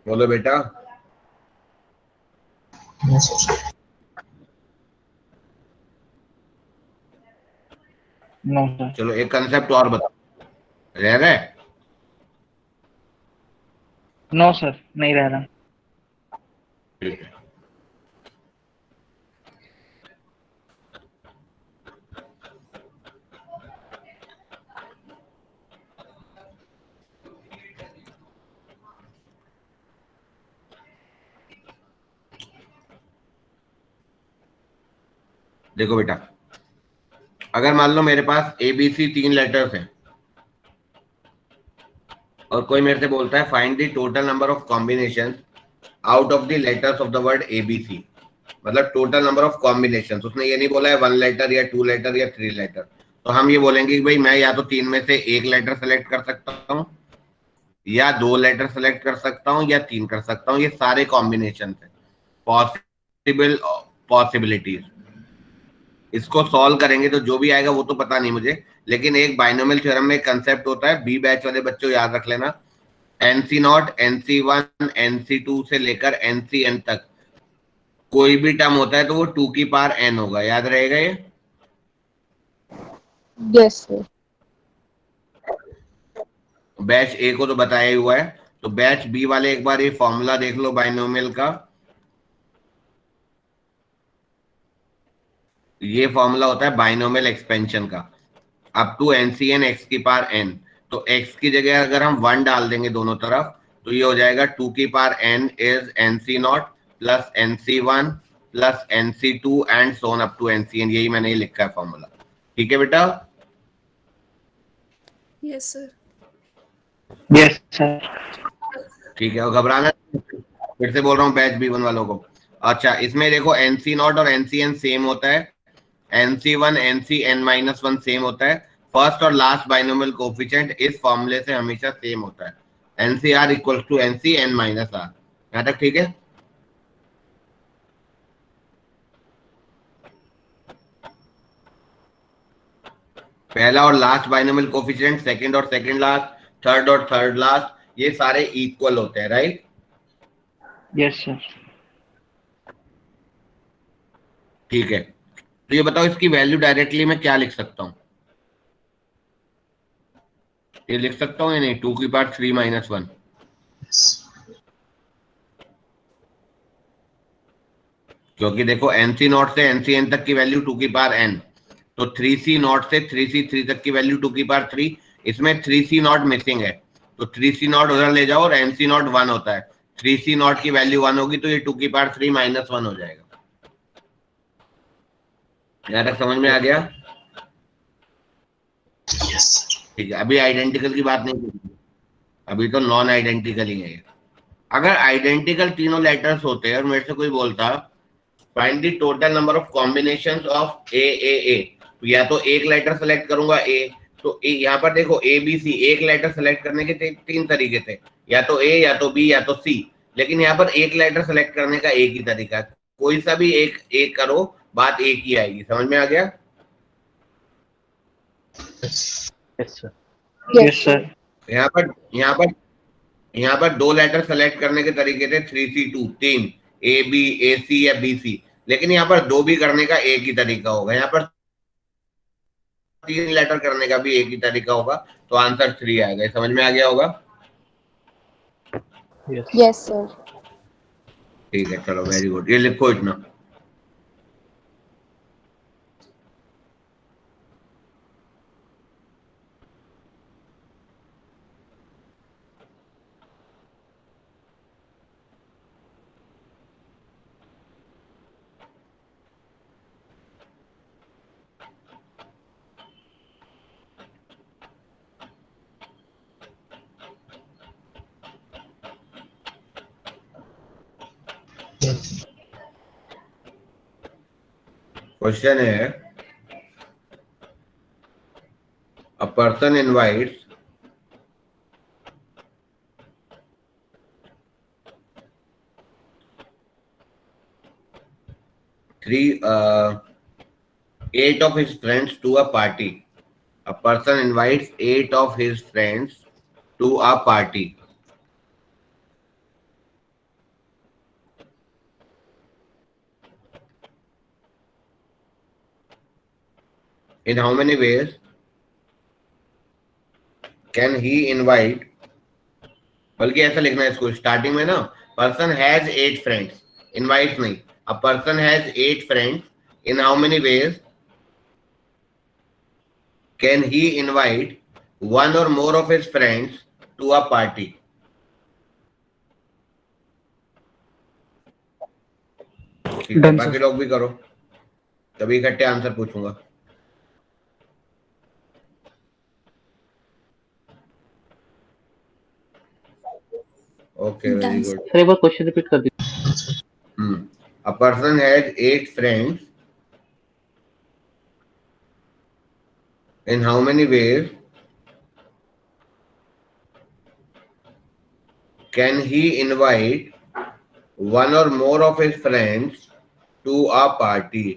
Speaker 1: बोलो बेटा।
Speaker 2: No, sir.
Speaker 5: No sir.
Speaker 1: चलो एक कंसेप्ट और बताओ, रह गए?
Speaker 5: नो सर, नहीं रह रहा।
Speaker 1: ठीक है। देखो बेटा, अगर मान लो मेरे पास ABC 3 लेटर्स हैं और कोई मेरे से बोलता है find the total number of combination out of the letters of the word ABC, मतलब टोटल नंबर ऑफ कॉम्बिनेशन। उसने ये नहीं बोला है 1 लेटर या 2 लेटर या 3 लेटर, तो हम ये बोलेंगे कि भाई मैं या तो 3 में से 1 लेटर सेलेक्ट कर सकता हूँ, या 2 लेटर सेलेक्ट कर सकता हूँ, या 3 कर सकता हूँ। ये सारे कॉम्बिनेशन है, पॉसिबल पॉसिबिलिटीज। इसको सॉल्व करेंगे तो जो भी आएगा वो तो पता नहीं मुझे, लेकिन एक बाइनोमियल थ्योरम में एक कंसेप्ट होता है, बी बैच वाले बच्चों याद रख लेना, NC0 NC1 NC2 से लेकर NCN तक कोई भी टर्म होता है तो वो 2 की पावर n होगा, याद रहेगा ये?
Speaker 6: Yes, sir.
Speaker 1: बैच ए को तो बताया ही हुआ है, तो बैच बी वाले एक बार ये फॉर्मूला देख लो बाइनोमियल का। ये फॉर्मूला होता है बाइनोमियल एक्सपेंशन का, अप टू NCN x की पावर n। तो x की जगह अगर हम 1 डाल देंगे दोनों तरफ तो ये हो जाएगा 2 की power n is NC0 plus NC1 plus NC2 and so on up to NCN। यही मैंने लिखा है फॉर्मूला। ठीक है बेटा?
Speaker 7: Yes, sir.
Speaker 5: Yes sir.
Speaker 1: ठीक है, और घबराना, फिर से बोल रहा हूँ बैच B1 वालों को। अच्छा, इसमें देखो NC0 और NCN सेम होता है, NC1 NCN-1 सेम होता है, फर्स्ट और लास्ट बाइनोमियल कोफिशिएंट इस फॉर्मूले से हमेशा सेम होता है, NCR इक्वल्स टू NCN-R। यहाँ तक ठीक है? पहला और लास्ट बाइनोमियल कोफिशिएंट, सेकंड और सेकंड लास्ट, थर्ड और थर्ड लास्ट, ये सारे इक्वल होते हैं, राइट?
Speaker 5: Yes sir.
Speaker 1: ठीक है, तो ये बताओ इसकी वैल्यू डायरेक्टली मैं क्या लिख सकता हूँ? ये लिख सकता हूँ या नहीं, 2 की पावर 3 - 1?
Speaker 2: Yes.
Speaker 1: क्योंकि देखो NC0 से NCN तक की वैल्यू 2 की पावर n, तो 3C0 से 3C3 तक की वैल्यू 2 की पावर 3, इसमें 3C0 मिसिंग है, तो 3C0 उधर ले जाओ और NC0 1 होता है, 3C0 की वैल्यू 1 होगी तो ये 2 की पावर 3 - 1 हो जाएगा। यहाँ तक समझ में आ गया?
Speaker 2: Yes, sir.
Speaker 1: ठीक है, अभी आइडेंटिकल की बात नहीं करेंगे, अभी तो नॉन आइडेंटिकल ही है ये। अगर आइडेंटिकल तीनों लेटर्स होते हैं और मेरे से कोई बोलता find the total number of combinations of A, तो या तो एक लेटर सेलेक्ट करूंगा ए, तो यहाँ पर देखो ABC एक लेटर सेलेक्ट करने के 3 तरीके थे, या तो ए या तो बी या तो सी, लेकिन यहाँ पर एक लेटर सेलेक्ट करने का एक ही तरीका है, कोई सा भी एक करो, बात एक ही आएगी। समझ में आ गया?
Speaker 2: Yes.
Speaker 5: Yes sir.
Speaker 6: Yes,
Speaker 5: yes
Speaker 6: sir.
Speaker 5: Sir.
Speaker 1: यहाँ पर 2 लेटर सेलेक्ट करने के तरीके थे, 3C2 3, AB AC या BC, लेकिन यहाँ पर 2 भी करने का एक ही तरीका होगा, यहाँ पर 3 लेटर करने का भी एक ही तरीका होगा, तो आंसर 3 आएगा। समझ में आ गया होगा?
Speaker 6: Yes, sir.
Speaker 1: ठीक है, चलो वेरी गुड, ये लिखो इतना।
Speaker 2: Yes.
Speaker 1: क्वेश्चन है, a person invites 8 of his friends to a party. A person invites 8 of his friends to a party. In how many ways can he invite? बल्कि ऐसा लिखना है इसको स्टार्टिंग में ना, पर्सन हैज 8 फ्रेंड्स, इनवाइट नहीं, a person has 8 friends, in how many ways can he invite one or more of his friends to a party. ठीक है,
Speaker 5: Done,
Speaker 1: बाकी
Speaker 5: sir.
Speaker 1: लोग भी करो, तभी इकट्ठे आंसर पूछूंगा. Okay, very good.
Speaker 5: सर एक बार क्वेश्चन रिपीट कर दीजिए.
Speaker 1: A person has 8 friends. In how many ways can he invite one or more of his friends to a party?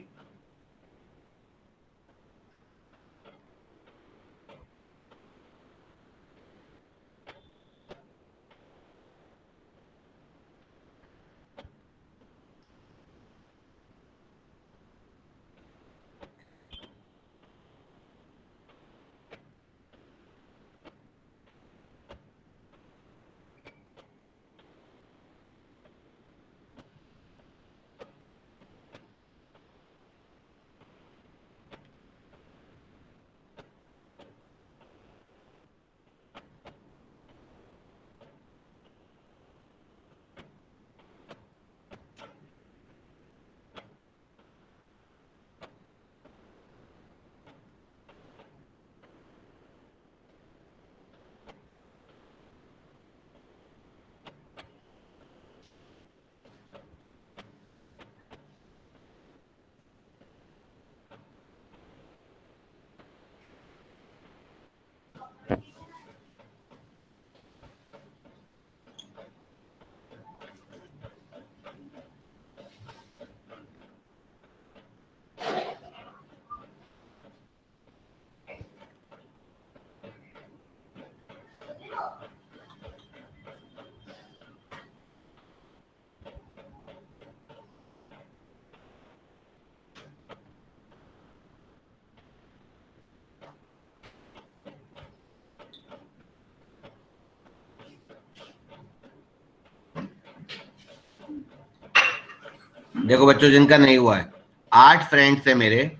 Speaker 1: देखो बच्चों, जिनका नहीं हुआ है, 8 फ्रेंड्स है मेरे,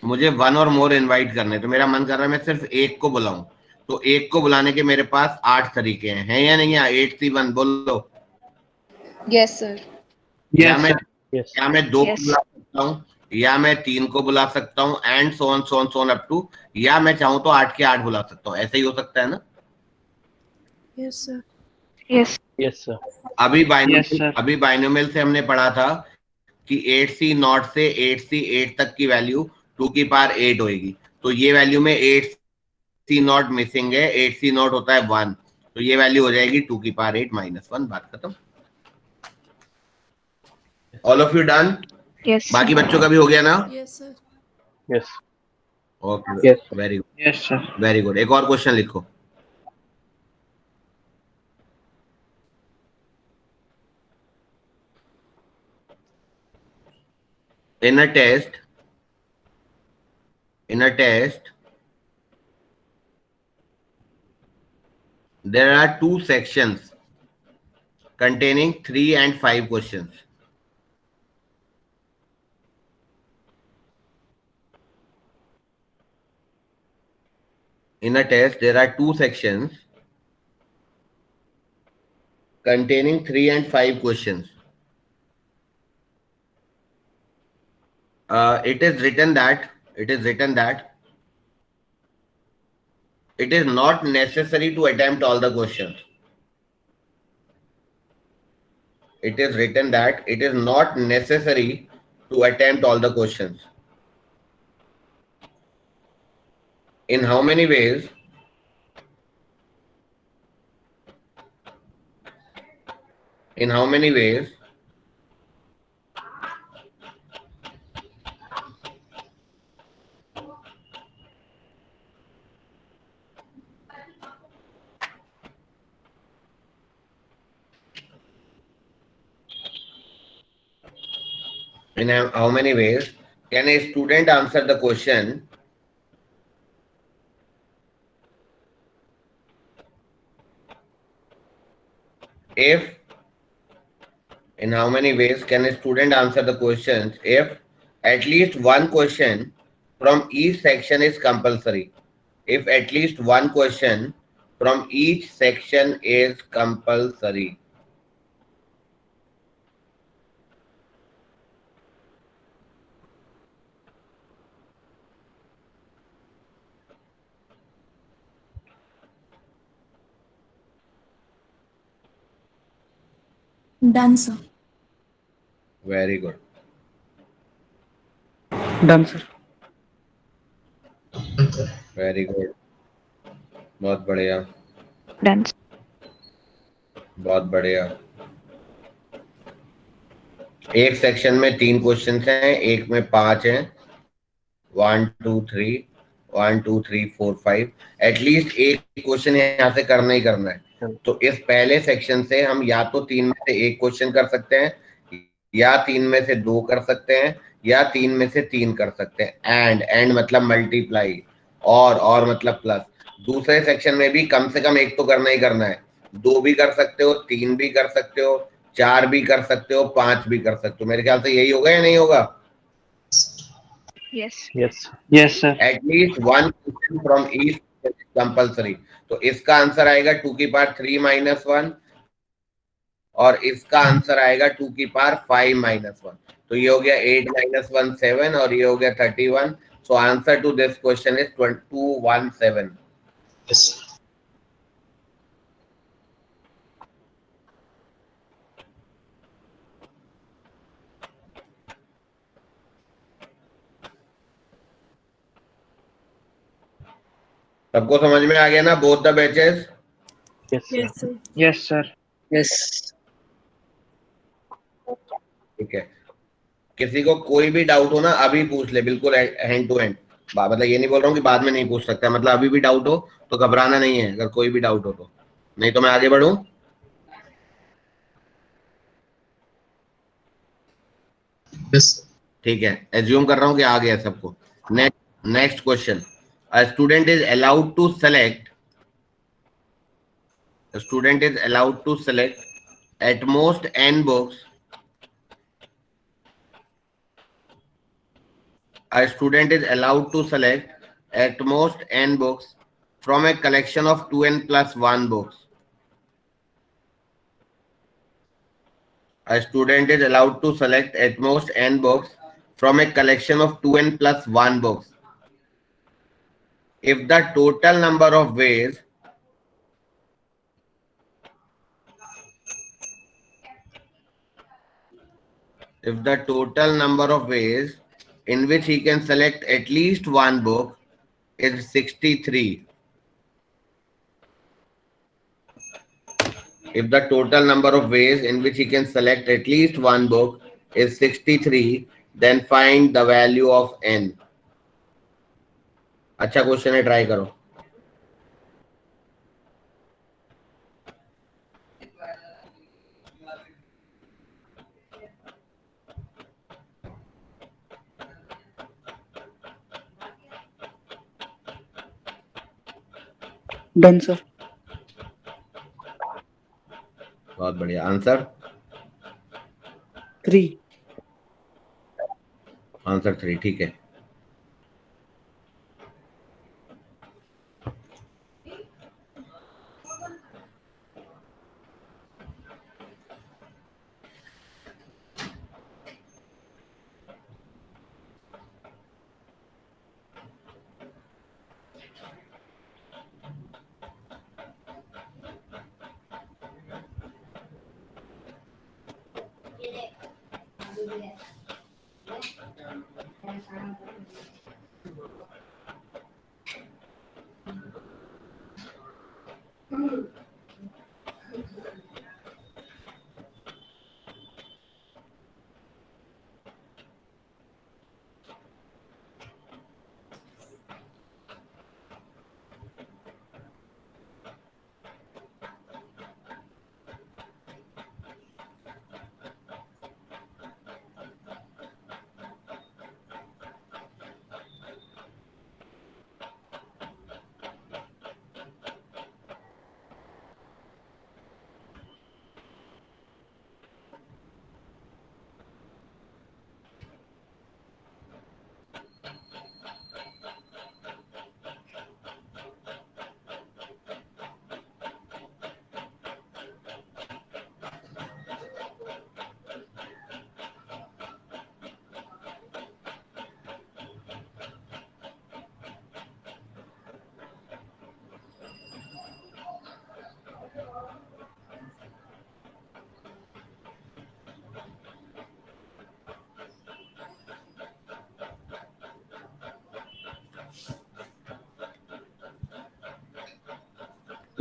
Speaker 1: मुझे वन और मोर इनवाइट करने, तो मेरा मन कर रहा है मैं सिर्फ एक को बुलाऊं, तो एक को बुलाने के मेरे पास 8 तरीके हैं या नहीं? 8 3 1 बोलो.
Speaker 6: Yes, sir.
Speaker 1: या
Speaker 5: Yes,
Speaker 1: मैं
Speaker 5: sir.
Speaker 1: या मैं 2 को
Speaker 6: Yes.
Speaker 1: बुला सकता हूँ, या मैं 3 को बुला सकता हूँ, and so on up to, या मैं चाहूँ तो 8 के 8 बुला सकता हूँ. ऐसा ही हो सकता है ना?
Speaker 3: Yes, sir.
Speaker 6: Yes.
Speaker 5: Yes, sir.
Speaker 1: अभी
Speaker 5: Yes, sir.
Speaker 1: बाइनोमियल से हमने पढ़ा था कि 8c नॉट से 8c 8 तक की वैल्यू 2 की पावर 8 होगी, तो ये वैल्यू में 8c नॉट मिसिंग है, 8c नॉट होता है 1, तो ये वैल्यू हो जाएगी 2 की पावर 8 -1. बात खत्म. All of you done?
Speaker 6: Yes.
Speaker 1: बाकी बच्चों का भी हो गया ना?
Speaker 3: Yes, sir.
Speaker 5: Yes.
Speaker 1: Okay,
Speaker 5: Yes.
Speaker 1: Very good,
Speaker 5: Yes, sir.
Speaker 1: Very good. एक और क्वेश्चन लिखो. In a test, there are 2 sections containing 3 and 5 questions. In a test, there are 2 sections containing 3 and 5 questions. It is written that it is not necessary to attempt all the questions. It is written that it is not necessary to attempt all the questions. In how many ways? In how many ways In how many ways can a student answer the question if in how many ways can a student answer the questions if at least one question from each section is compulsory? If at least one question from each section is compulsory.
Speaker 7: Done, sir.
Speaker 1: Very good.
Speaker 5: Done, sir.
Speaker 1: Very good. बहुत बढ़िया.
Speaker 6: Done.
Speaker 1: बहुत बढ़िया. एक सेक्शन में 3 क्वेश्चंस हैं, एक में 5 हैं. 1 2 3 1 2 3 4 5. एटलीस्ट एक क्वेश्चन यहाँ से करना ही करना है. तो इस पहले सेक्शन से हम या तो 3 में से एक क्वेश्चन कर सकते हैं, या 3 में से 2 कर सकते हैं, या 3 में से 3 कर सकते हैं. एंड मतलब मल्टीप्लाई, और मतलब प्लस. दूसरे सेक्शन में भी कम से कम एक तो करना ही करना है. 2 भी कर सकते हो, 3 भी कर सकते हो, 4 भी कर सकते हो, 5 भी कर सकते हो. मेरे ख्याल से यही होगा या नहीं होगा?
Speaker 6: Yes.
Speaker 5: Yes. Yes, sir.
Speaker 1: At least one question from each is compulsory. तो इसका आंसर आएगा 2 की पावर 3 माइनस 1, और इसका आंसर आएगा 2 की पावर 5 माइनस 1. तो ये हो गया 8 माइनस 1 7, और ये हो गया 31. So answer to this question is 217.
Speaker 2: Yes.
Speaker 1: सबको समझ में आ गया ना? Both the batches.
Speaker 5: Yes, sir.
Speaker 7: Yes, sir.
Speaker 5: Yes, sir.
Speaker 8: Yes.
Speaker 1: ठीक है. किसी को कोई भी डाउट हो ना, अभी पूछ ले, बिल्कुल हैंड टू हैंड. मतलब ये नहीं बोल रहा हूँ कि बाद में नहीं पूछ सकता, मतलब अभी भी डाउट हो तो घबराना नहीं है. अगर कोई भी डाउट हो तो, नहीं तो मैं आगे बढ़ूं.
Speaker 2: Yes.
Speaker 1: ठीक है, एज्यूम कर रहा हूं कि आ गया सबको. Next question. A student is allowed to select at most n books. A student is allowed to select at most n books from a collection of 2n plus 1 books. A student is allowed to select at most n books from a collection of 2n plus 1 books if the total number of ways in which he can select at least one book is 63. If the total number of ways in which he can select at least one book is 63, then find the value of n. अच्छा क्वेश्चन है, ट्राई करो.
Speaker 8: Done, sir.
Speaker 1: बहुत बढ़िया. आंसर
Speaker 8: 3.
Speaker 1: आंसर 3. ठीक है.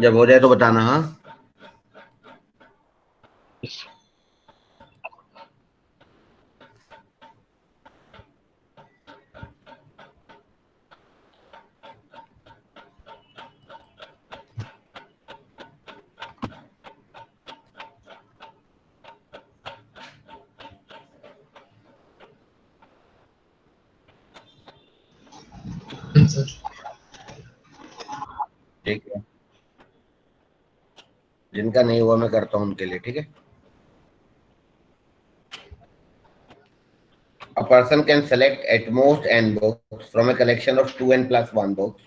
Speaker 1: जब हो जाए तो बताना। हाँ,
Speaker 5: Yes.
Speaker 2: sir.
Speaker 1: ठीक है, जिनका नहीं हुआ मैं करता हूँ उनके लिए, ठीक है। A person can select at most n books from a collection of 2n plus 1 books.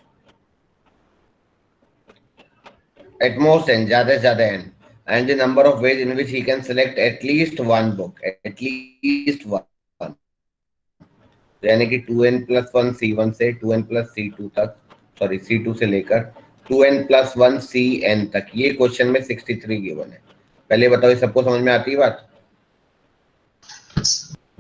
Speaker 1: At most n, ज़्यादा से ज़्यादा n, and the number of ways in which he can select at least one book, at least one. यानी कि 2n plus 1 C1 से 2n plus C2 तक, सॉरी C2 से लेकर 2n plus 1 Cn तक, ये क्वेश्चन में 63 गिवन है। पहले बताओ ये सबको समझ में आती है बात?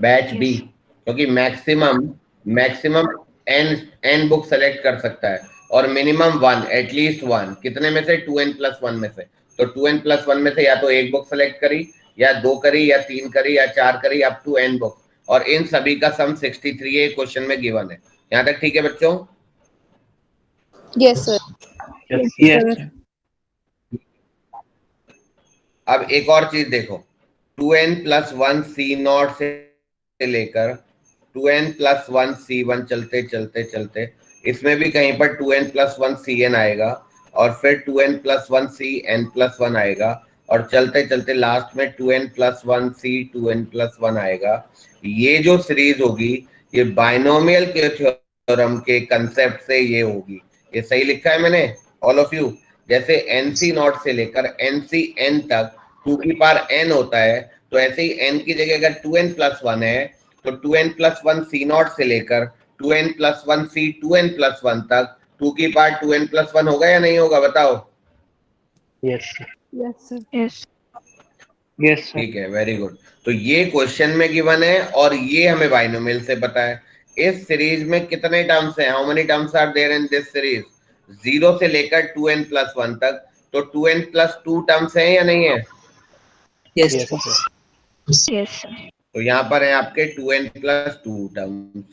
Speaker 1: बैच बी, क्योंकि maximum maximum N book select कर सकता है और मिनिमम वन, एटलीस्ट वन, कितने में से? 2n plus 1 में से। तो 2n plus 1 में से या तो एक बुक सेलेक्ट करी, या दो करी, या तीन करी, या चार करी, अप टू n बुक, और इन सभी का सम 63 है, क्वेश्चन में गिवन है। यहाँ तक ठीक है बच्चों?
Speaker 6: Yes, sir.
Speaker 5: Yes. Yes.
Speaker 1: अब एक और चीज देखो, 2n plus 1 C0 से लेकर 2n plus 1 C1 चलते चलते चलते, इसमें भी कहीं पर 2n plus 1 Cn आएगा, और फिर 2n plus 1 Cn plus 1 आएगा, और चलते चलते लास्ट में 2n plus 1 C 2n plus 1 आएगा। ये जो सीरीज होगी, ये बाइनोमियल के थ्योरम के कंसेप्ट से ये होगी। ये सही लिखा है मैंने ऑल ऑफ यू? जैसे NC0 से लेकर NCn तक 2 की पावर n होता है, तो ऐसे ही n की जगह अगर 2n plus 1 है, तो 2n plus 1 C0 से लेकर 2n plus 1 C 2n plus 1 तक 2 की पावर 2n plus 1 होगा या नहीं होगा, बताओ?
Speaker 5: Yes. Sir.
Speaker 6: Yes, sir. Yes.
Speaker 5: Yes, sir.
Speaker 1: ठीक है, वेरी गुड। तो ये क्वेश्चन में गिवन है, और ये हमें बाइनोमियल से पता है। इस सीरीज में कितने टर्म्स हैं? How many terms are there in this series? 0 से लेकर 2n plus 1 तक, तो 2n plus 2 टर्म्स हैं या नहीं है?
Speaker 5: Yes, sir.
Speaker 6: Yes, sir.
Speaker 1: तो यहाँ पर है आपके 2n plus 2 टर्म्स,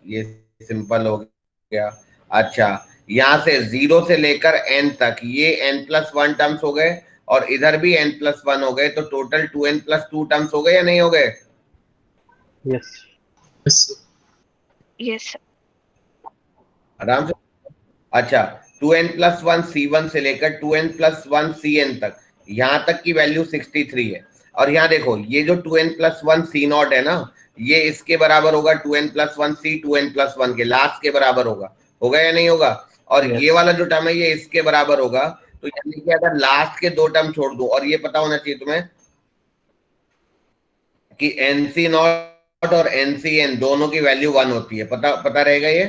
Speaker 1: ये सिंपल हो गया। अच्छा, यहाँ से 0 से लेकर n तक ये n plus 1 टर्म्स हो गए, और इधर भी n plus 1 हो गए, तो टोटल 2n plus 2 टर्म्स हो गए या नहीं हो गए?
Speaker 5: Yes.
Speaker 2: Yes, sir.
Speaker 6: Yes, sir.
Speaker 1: आराम से। अच्छा, 2n plus 1 C1 से लेकर 2n plus 1 Cn तक, यहाँ तक की वैल्यू 63 है। और यहाँ देखो, ये जो 2n plus 1 C0 है ना, ये इसके बराबर होगा 2n plus 1 C 2n plus 1 के, लास्ट के बराबर होगा या नहीं होगा? और
Speaker 5: Yes.
Speaker 1: ये वाला जो टर्म है ये इसके बराबर होगा। तो यानी कि अगर लास्ट के दो टर्म छोड़ दो, और ये पता होना चाहिए तुम्हें कि NC0 और NCn दोनों की वैल्यू 1 होती है, पता रहेगा ये?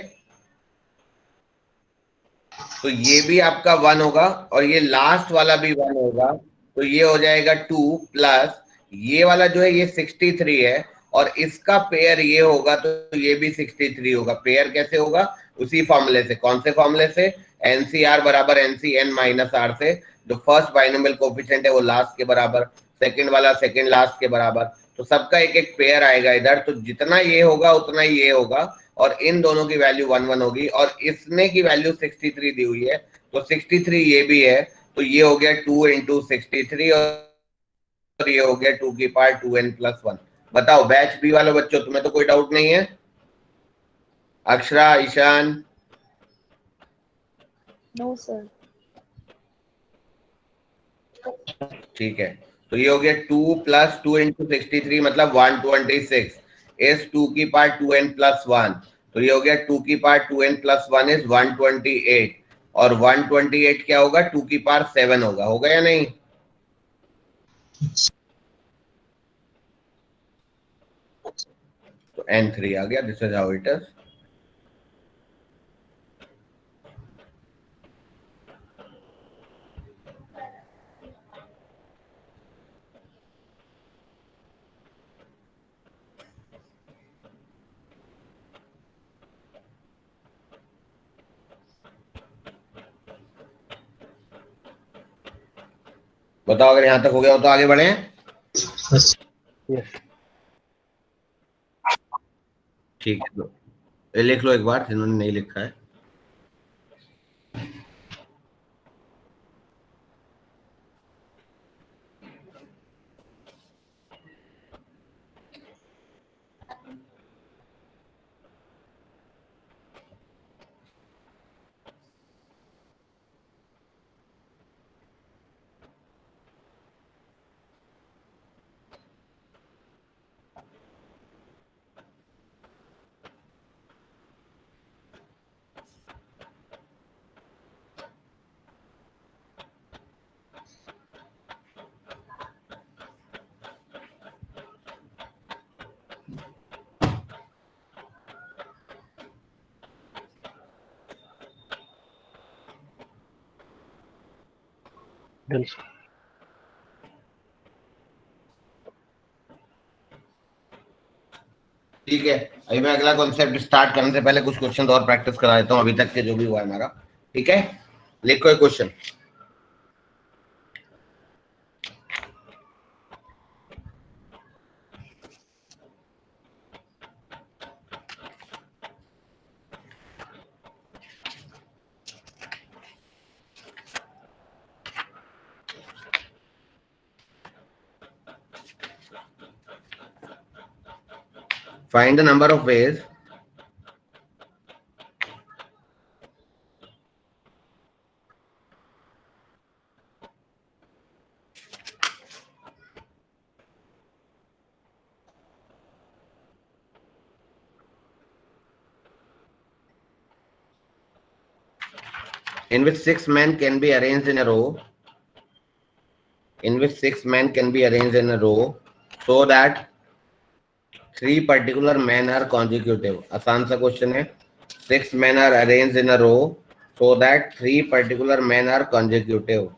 Speaker 1: तो ये भी आपका 1 होगा, और ये लास्ट वाला भी 1 होगा, तो ये हो जाएगा 2 प्लस ये वाला जो है ये 63 है, और इसका पेयर ये होगा, तो ये भी 63 होगा। पेयर कैसे होगा? उसी फॉर्मूले से। कौन से फॉर्मूले से? NCR बराबर NCn माइनस आर से। जो फर्स्ट बाइनोमियल कोफिशिएंट है वो लास्ट के बराबर, सेकंड वाला सेकंड लास्ट के बराबर, तो सबका एक एक पेयर आएगा इधर। तो जितना ये होगा उतना ही ये होगा, और इन दोनों की वैल्यू 1 1 होगी, और इसने की वैल्यू 63 दी हुई है, तो 63 ये भी है, तो ये हो गया 2 इंटू 63, और ये हो गया 2 की पावर 2n plus 1। बताओ बैच बी वालों बच्चों, तुम्हें तो कोई डाउट नहीं है? अक्षरा, ईशान?
Speaker 6: No, sir.
Speaker 1: ठीक है, तो ये हो गया 2 प्लस 2 इंटू 63 मतलब 126 इज 2 की पावर 2n plus 1। तो ये हो गया 2 की पावर 2n plus 1 इज 128, और 128 क्या होगा? 2 की पावर 7 होगा या नहीं? तो n3 आ गया। This is how it is. बताओ अगर यहाँ तक हो गया हो तो आगे बढ़े।
Speaker 2: Yes.
Speaker 5: Yes.
Speaker 1: ठीक है, तो ये लिख लो एक बार जिन्होंने नहीं लिखा है।
Speaker 5: Done, sir.
Speaker 1: ठीक है, अभी मैं अगला कॉन्सेप्ट स्टार्ट करने से पहले कुछ क्वेश्चन और प्रैक्टिस करा देता हूँ अभी तक के जो भी हुआ है हमारा। ठीक है, लिखो एक question. Find the number of ways in which 6 men can be arranged in a row, in which 6 men can be arranged in a row so that 3 particular men are consecutive। आसान सा क्वेश्चन है। 6 men are arranged in a row so that 3 particular men are consecutive।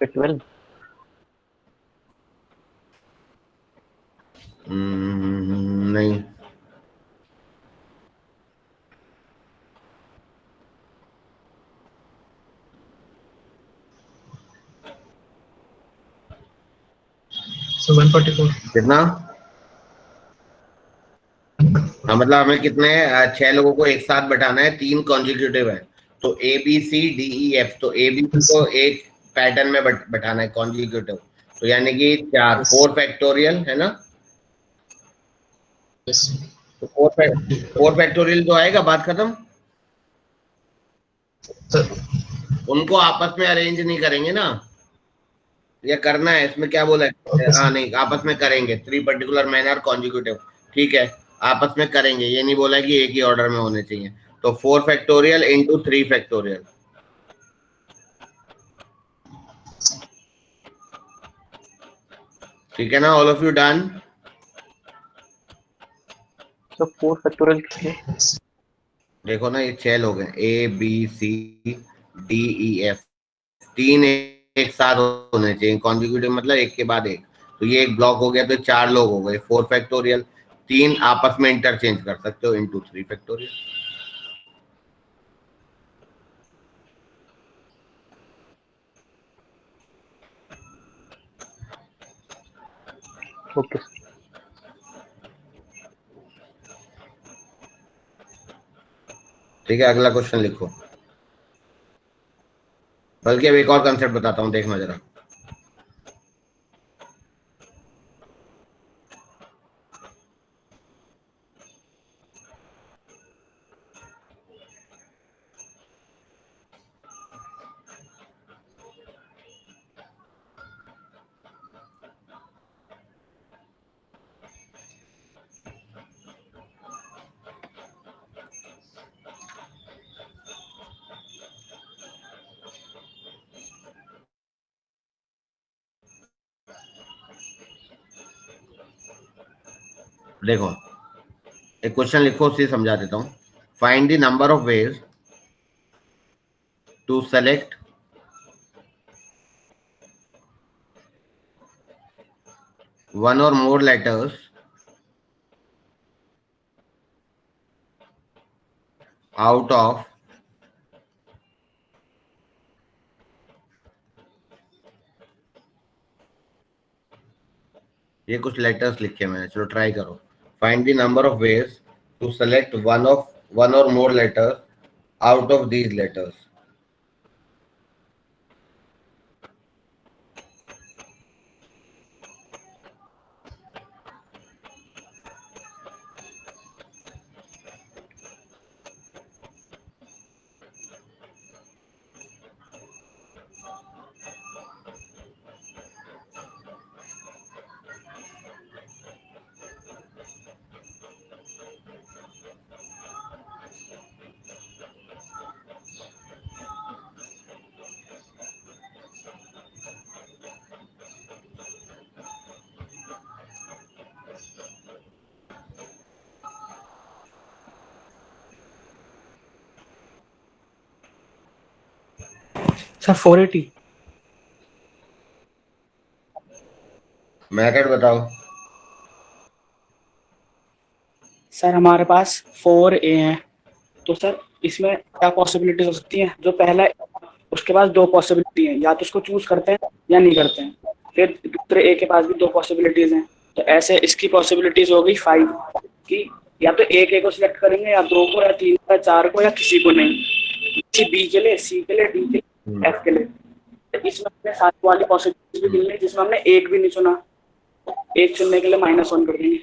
Speaker 5: The 12.
Speaker 1: नहीं,
Speaker 2: So 144.
Speaker 1: कितना? हाँ, मतलब हमें कितने 6 लोगों को एक साथ बैठाना है, 3 कॉन्जिक्यूटिव है, तो A B C D E F, तो ए बी सी को एक पैटर्न में बैठाना है कॉन्जिक्यूटिव, तो यानी कि 4 4 फैक्टोरियल है ना।
Speaker 2: Yes.
Speaker 1: तो 4 फैक्टोरियल तो आएगा, बात खत्म।
Speaker 2: Sir.
Speaker 1: उनको आपस में अरेंज नहीं करेंगे ना, या करना है, इसमें क्या बोला है?
Speaker 2: Okay,
Speaker 1: हाँ
Speaker 2: sir.
Speaker 1: नहीं, आपस में करेंगे। 3 पर्टिकुलर मैन आर कॉन्जिक्यूटिव, ठीक है, आपस में करेंगे, ये नहीं बोला कि एक ही ऑर्डर में होने चाहिए। तो 4 फैक्टोरियल इंटू 3 फैक्टोरियल, ठीक है ना। All of you done?
Speaker 5: So 4 factorial है।
Speaker 1: देखो ना, ये 6 लोग हैं, A B C D E F, 3 एक साथ होने चाहिए कॉन्जिक्यूटिव, मतलब एक के बाद एक, तो ये एक ब्लॉक हो गया, तो 4 लोग हो गए। 4 फैक्टोरियल, 3 आपस में इंटरचेंज कर सकते हो इंटू 3 फैक्टोरियल।
Speaker 5: Okay.
Speaker 1: ठीक है, अगला क्वेश्चन लिखो। बल्कि अब एक और कंसेप्ट बताता हूँ, देखना जरा। देखो, एक क्वेश्चन लिखो, उसे समझा देता हूँ. Find the number of ways to select one or more letters out of ये कुछ लेटर्स लिखे मैंने, चलो ट्राई करो. Find the number of ways to select one or more letters out of these letters.
Speaker 7: Sir 480.
Speaker 1: Method बताओ.
Speaker 7: सर हमारे पास 4A है, तो सर इसमें क्या पॉसिबिलिटीज हो सकती हैं? जो पहला, उसके पास 2 पॉसिबिलिटी है, या तो उसको चूज करते हैं या नहीं करते हैं. फिर दूसरे ए के पास भी 2 पॉसिबिलिटीज हैं, तो ऐसे इसकी पॉसिबिलिटीज हो गई 5 की. या तो एक ए को सिलेक्ट करेंगे, या 2 को, या 3 को, या 4 को, या किसी को नहीं. बी के लिए, सी के लिए, डी के लिए, एफ के लिए. तो इसमें हमने 7 वाली पॉसिबिलिटीज भी गिनी है, जिसमें हमने एक भी नहीं चुना. एक चुनने के लिए -1 कर देंगे.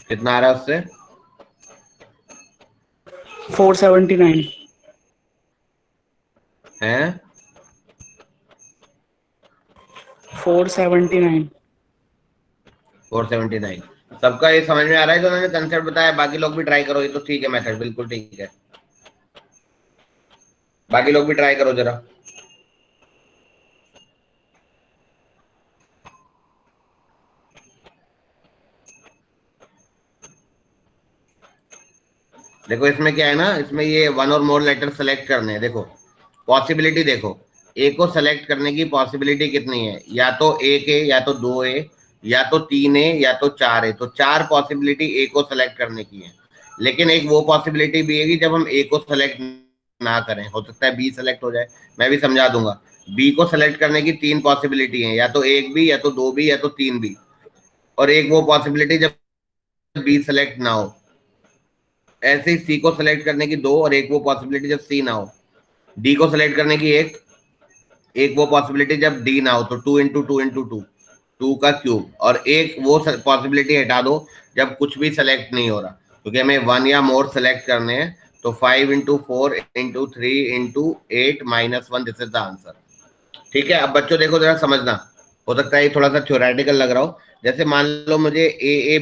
Speaker 1: कितना आ रहा है उससे?
Speaker 7: 479
Speaker 1: है.
Speaker 7: 479.
Speaker 1: 479. सबका ये समझ में आ रहा है जो उन्होंने कंसेप्ट बताया? बाकी लोग भी ट्राई करो. ये तो ठीक है मेथड, बिल्कुल ठीक है. बाकी लोग भी ट्राई करो जरा. देखो इसमें क्या है ना, इसमें ये one or more letter select करने हैं. देखो पॉसिबिलिटी देखो, ए को सेलेक्ट करने की पॉसिबिलिटी कितनी है? या तो एक ए, या तो 2A, या तो 3A, या तो 4A. तो 4 पॉसिबिलिटी ए को सेलेक्ट करने की है. लेकिन एक वो पॉसिबिलिटी भी है कि जब हम ए को सेलेक्ट ना करें, हो सकता है बी सेलेक्ट हो जाए. मैं भी समझा दूंगा. बी को सेलेक्ट करने की 3 पॉसिबिलिटी है, या तो 1B, या तो 2B, या तो 3B. और एक वो पॉसिबिलिटी जब बी सेलेक्ट ना हो. ऐसे ही सी को सेलेक्ट करने की 2, और एक वो पॉसिबिलिटी जब सी ना हो. डी को सेलेक्ट करने की एक वो पॉसिबिलिटी जब डी ना हो. तो 2 × 2 × 2, 2 का क्यूब. और एक वो पॉसिबिलिटी हटा दो जब कुछ भी सेलेक्ट नहीं हो रहा, क्योंकि हमें 1 या मोर सेलेक्ट करने हैं. तो 5 × 4 × 3 × 8 -1, दिस इज द आंसर. ठीक है. अब बच्चों देखो जरा समझना, हो सकता है ये थोड़ा सा थ्योरेटिकल लग रहा हो. जैसे मान लो मुझे ए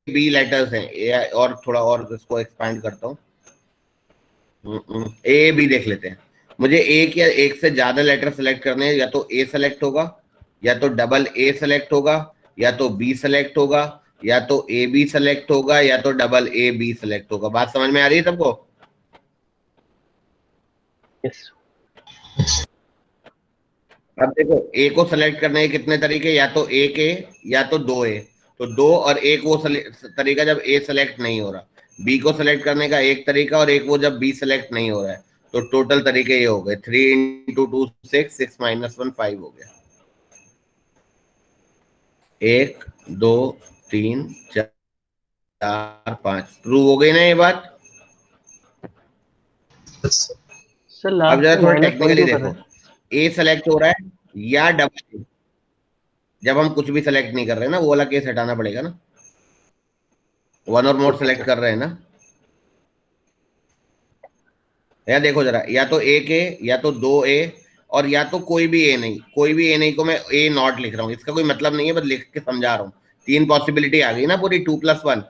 Speaker 1: बी लेटर्स हैं, और थोड़ा और इसको एक्सपैंड करता हूँ. ए बी देख लेते हैं. मुझे एक या एक से ज्यादा लेटर सेलेक्ट करने हैं. या तो ए सेलेक्ट होगा, या तो डबल ए सेलेक्ट होगा, या तो बी सेलेक्ट होगा, या तो ए बी सेलेक्ट होगा, या तो डबल ए बी सेलेक्ट होगा. बात समझ में आ रही है सबको?
Speaker 5: यस.
Speaker 1: अब देखो ए को सेलेक्ट करने के कितने तरीके? या तो 1A, या तो 2A. तो 2 और 1 वो तरीका जब ए सेलेक्ट नहीं हो रहा. बी को सेलेक्ट करने का एक तरीका, और एक वो जब बी सेलेक्ट नहीं हो रहा है. तो टोटल तरीके ये हो गए. 3 × 2 6, 6 - 1 5 हो गया. 1 2 3 4 5. प्रूव हो गई ना ये बात?
Speaker 5: सर
Speaker 1: अब
Speaker 5: लास्ट
Speaker 1: जरा
Speaker 5: में
Speaker 1: थोड़ा
Speaker 5: -1
Speaker 1: टेक्निकली
Speaker 5: क्यों कर
Speaker 1: देखो,
Speaker 5: रहे हैं?
Speaker 1: ए सेलेक्ट हो रहा है या डबल, जब हम कुछ भी सेलेक्ट नहीं कर रहे हैं ना, वो वाला केस हटाना पड़ेगा ना. 1 और मोर सेलेक्ट कर रहे हैं ना. या देखो जरा, या तो 1A, या तो 2A, और या तो कोई भी ए नहीं. कोई भी ए नहीं को मैं ए नॉट लिख रहा हूँ. इसका कोई मतलब नहीं है, बस लिख के समझा रहा हूँ. 3 पॉसिबिलिटी आ गई ना पूरी. 2 + 1